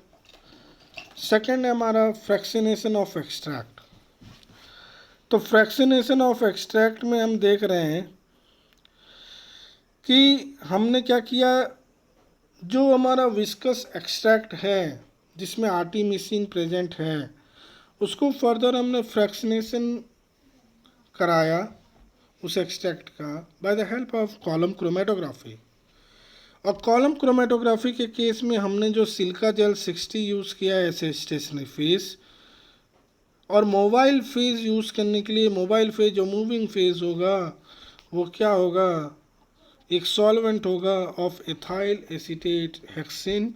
Speaker 1: सेकंड है हमारा फ्रैक्शनेशन ऑफ एक्सट्रैक्ट. तो फ्रैक्शनेशन ऑफ एक्सट्रैक्ट में हम देख रहे हैं कि हमने क्या किया, जो हमारा विस्कस एक्सट्रैक्ट है जिसमें आर्टिमिसिन प्रेजेंट है उसको फर्दर हमने फ्रैक्शनेशन कराया उस एक्सट्रैक्ट का bye the help of column chromatography. और कॉलम क्रोमेटोग्राफी के केस में हमने जो सिलिका जेल 60 यूज़ किया है एज ए स्टेशनरी फेज, और मोबाइल फेज यूज़ करने के लिए मोबाइल फेज जो मूविंग फेज होगा वो क्या होगा, एक सॉल्वेंट होगा of ethyl acetate hexane.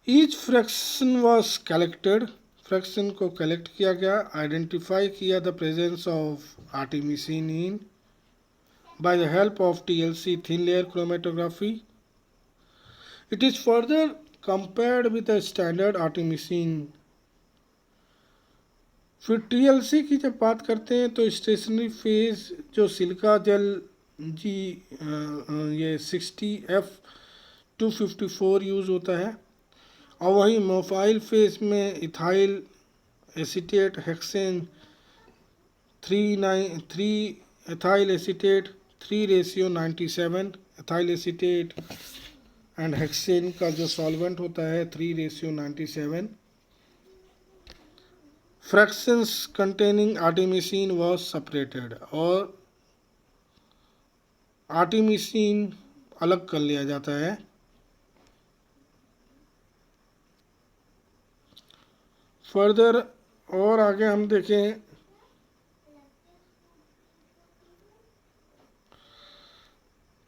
Speaker 1: Each fraction was collected, fraction को कलेक्ट किया गया, आइडेंटिफाई किया the presence of artemisinin in by the help of TLC thin layer chromatography. It is further compared with the standard artemisinin. फिर TLC की जब बात करते हैं तो स्टेशनरी फेज जो सिलिका जेल जी ये 60F254 यूज़ होता है, और वही मोबाइल फेज में ethyl acetate hexane 3 ethyl acetate 3:97, ethyl acetate and hexane का जो सॉल्वेंट होता है 3:97। Fractions containing artemisinin was separated, और आर्टिमिसिन अलग कर लिया जाता है। फर्दर और आगे हम देखें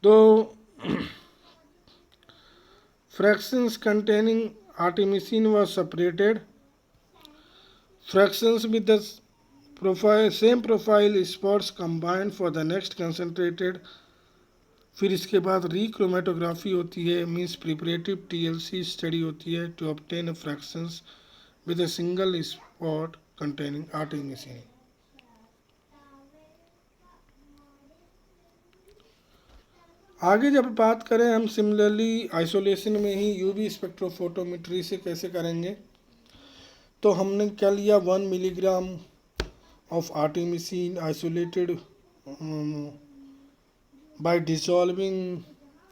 Speaker 1: तो fractions containing artemisinin was separated. Fractions with the same profile spots combined for the next concentrated। फिर इसके बाद रिक्रोमेटोग्राफी होती है, मीन्स प्रिपरेटिव टीएलसी स्टडी होती है to obtain fractions with a single spot containing artemisinin. आगे जब बात करें हम सिमिलरली आइसोलेशन में ही यूवी स्पेक्ट्रोफोटोमेट्री से कैसे करेंगे, तो हमने क्या लिया 1 milligram of artemisinin isolated by dissolving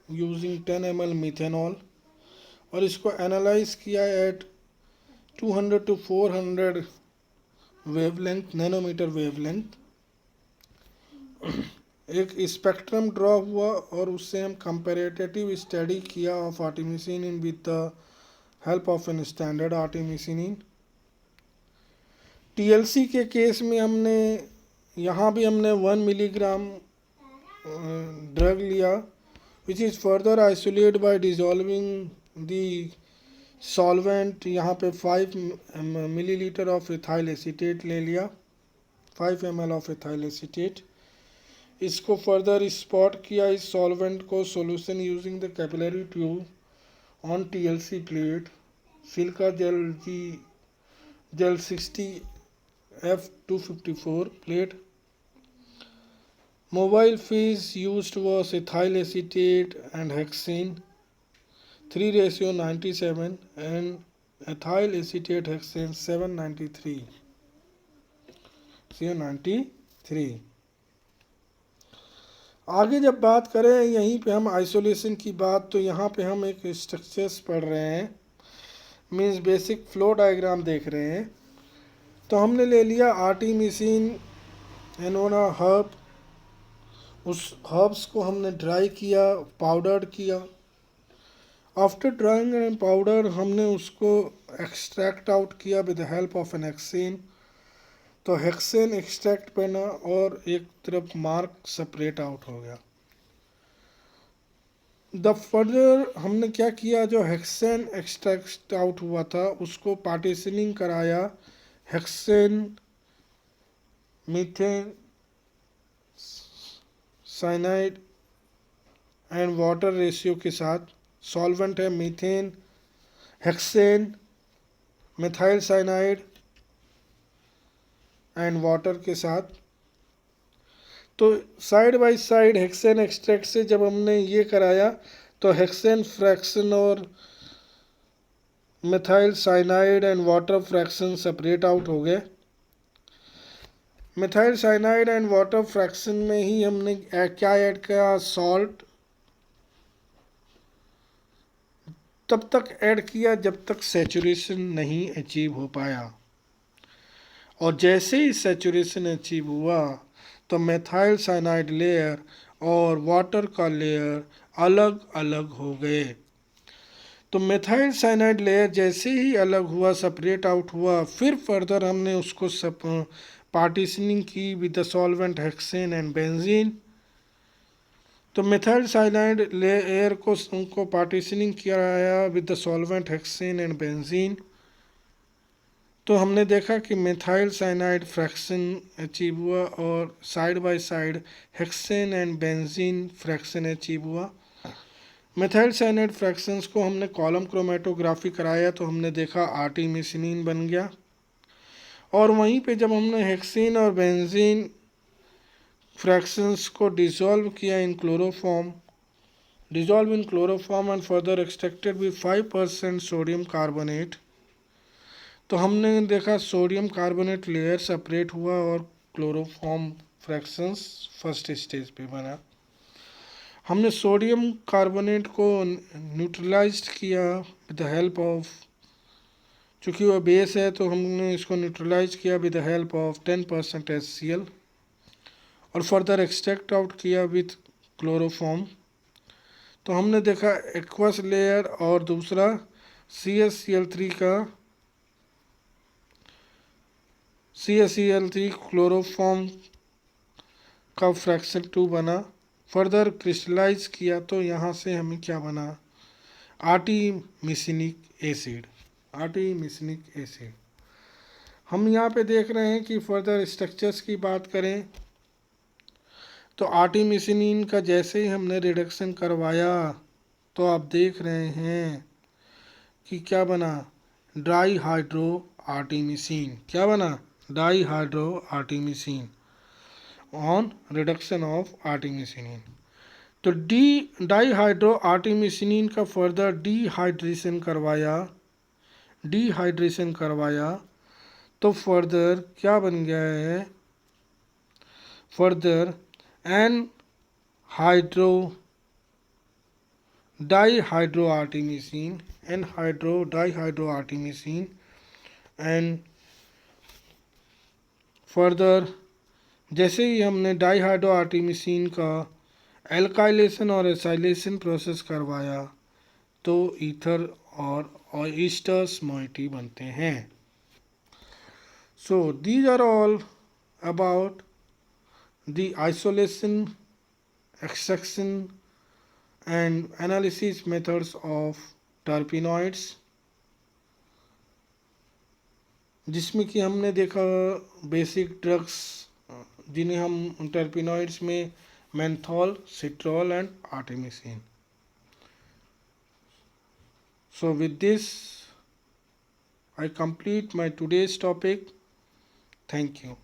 Speaker 1: using 10 ml methanol, और इसको एनालाइज किया at 200 to 400 wavelength, nanometre wavelength. एक स्पेक्ट्रम ड्रॉ हुआ और उससे हम कंपैरेटिव स्टडी किया of artemisinin with the help of an standard artemisinin. TLC के केस में हमने यहाँ भी हमने 1 मिलीग्राम ड्रग लिया, which is further isolate by dissolving the solvent. यहाँ पे 5 मिलीलीटर ऑफ एथाइल एसीटेट ले लिया, 5 ml ऑफ एथाइल एसीटेट। इसको फर्दर स्पॉट किया इस सॉल्वेंट को solution using the capillary tube on TLC plate, silica gel 60F254 plate. Mobile phase used was ethyl acetate and hexane 3:97 and ethyl acetate hexane 793। आगे जब बात करें यहीं पे हम आइसोलेशन की बात, तो यहाँ पे हम एक स्ट्रक्चर्स पढ़ रहे हैं, मीन्स बेसिक फ्लो डायग्राम देख रहे हैं। तो हमने ले लिया आर्टेमिसिन एनोना हर्ब, उस हर्ब्स को हमने ड्राई किया, पाउडर किया। आफ्टर ड्राइंग एंड पाउडर हमने उसको एक्सट्रैक्ट आउट किया with the help of an hexane. तो हेक्सेन एक्सट्रैक्ट बना और एक तरफ मार्क सेपरेट आउट हो गया। द फर्दर हमने क्या किया, जो हेक्सेन एक्सट्रैक्ट आउट हुआ था उसको पार्टीशनिंग कराया hexane methane cyanide and water ratio के साथ। सॉल्वेंट है methane, hexane, methyl cyanide and water के साथ। तो side by side hexane extract से जब हमने ये कराया तो हेक्सेन फ्रैक्शन और methyl cyanide and water fraction separate out हो गए। Methyl cyanide and water fraction में ही हमने क्या ऐड किया, सॉल्ट, तब तक ऐड किया जब तक सैचुरेशन नहीं अचीव हो पाया। और जैसे ही सैचुरेशन अचीव हुआ तो मेथाइल साइनाइड लेयर और वाटर का लेयर अलग अलग हो गए। तो मेथाइल साइनाइड लेयर जैसे ही अलग हुआ, सेपरेट आउट हुआ, फिर फर्दर हमने उसको पार्टीशनिंग की with the solvent hexane and benzene. तो मेथाइल साइनाइड लेयर को उनको पार्टीशनिंग किया गया with the solvent hexane and benzene. तो हमने देखा कि मेथाइल साइनाइड फ्रैक्शन अचीव हुआ और side by side hexane and benzene fraction achieve हुआ। मेथाइल साइनाइड फ्रैक्शंस को हमने कॉलम क्रोमेटोग्राफी कराया तो हमने देखा आर्टिमिसिनिन बन गया। और वहीं पे जब हमने हेक्सेन और बेंजीन फ्रैक्शंस को डिसॉल्व किया in chloroform, dissolved in chloroform and further extracted with 5% sodium carbonate, तो हमने देखा सोडियम कार्बोनेट लेयर सेपरेट हुआ और क्लोरोफॉर्म फ्रैक्शंस फर्स्ट स्टेज पे बना। हमने सोडियम कार्बोनेट को न्यूट्रलाइज्ड किया विद द हेल्प ऑफ, चूँकि वह बेस है तो हमने इसको न्यूट्रलाइज किया with the help of 10% HCl और फर्दर एक्सट्रैक्ट आउट किया विथ क्लोरोफॉर्म। तो हमने देखा एक्वस लेयर और दूसरा CaCl3 का CaCl3 क्लोरोफॉर्म का फ्रैक्शन 2 बना। फर्दर क्रिस्टलाइज किया तो यहाँ से हमें क्या बना, आर्टिमिसिनिक एसिड। आर्टिमिसिनिक एसिड हम यहाँ पे देख रहे हैं कि फर्दर स्ट्रक्चर्स की बात करें तो आर्टिमिसिनिन का जैसे ही हमने रिडक्शन करवाया तो आप देख रहे हैं कि क्या बना, डाई हाइड्रो आर्टिमिसिन। क्या बना, dihydroartemisinin on reduction of artemisinin. तो डाई हाइड्रो आर्टिमिसिनिन का फर्दर डिहाइड्रेशन करवाया तो फर्दर क्या बन गया है, further anhydro dihydroartemisinin dihydroartemisinin and further जैसे ही हमने डाईहाइड्रोआर्टिमिसिन का एल्काइलेशन और एसाइलेशन प्रोसेस करवाया तो ईथर और ईस्टर्स मोइटी बनते हैं। So these are all about the isolation, extraction and analysis methods of terpenoids, जिसमें कि हमने देखा बेसिक ड्रग्स जिन्हें हम टर्पिनॉइड्स में menthol, citral and artemisinin. So with this I complete my today's topic. Thank you.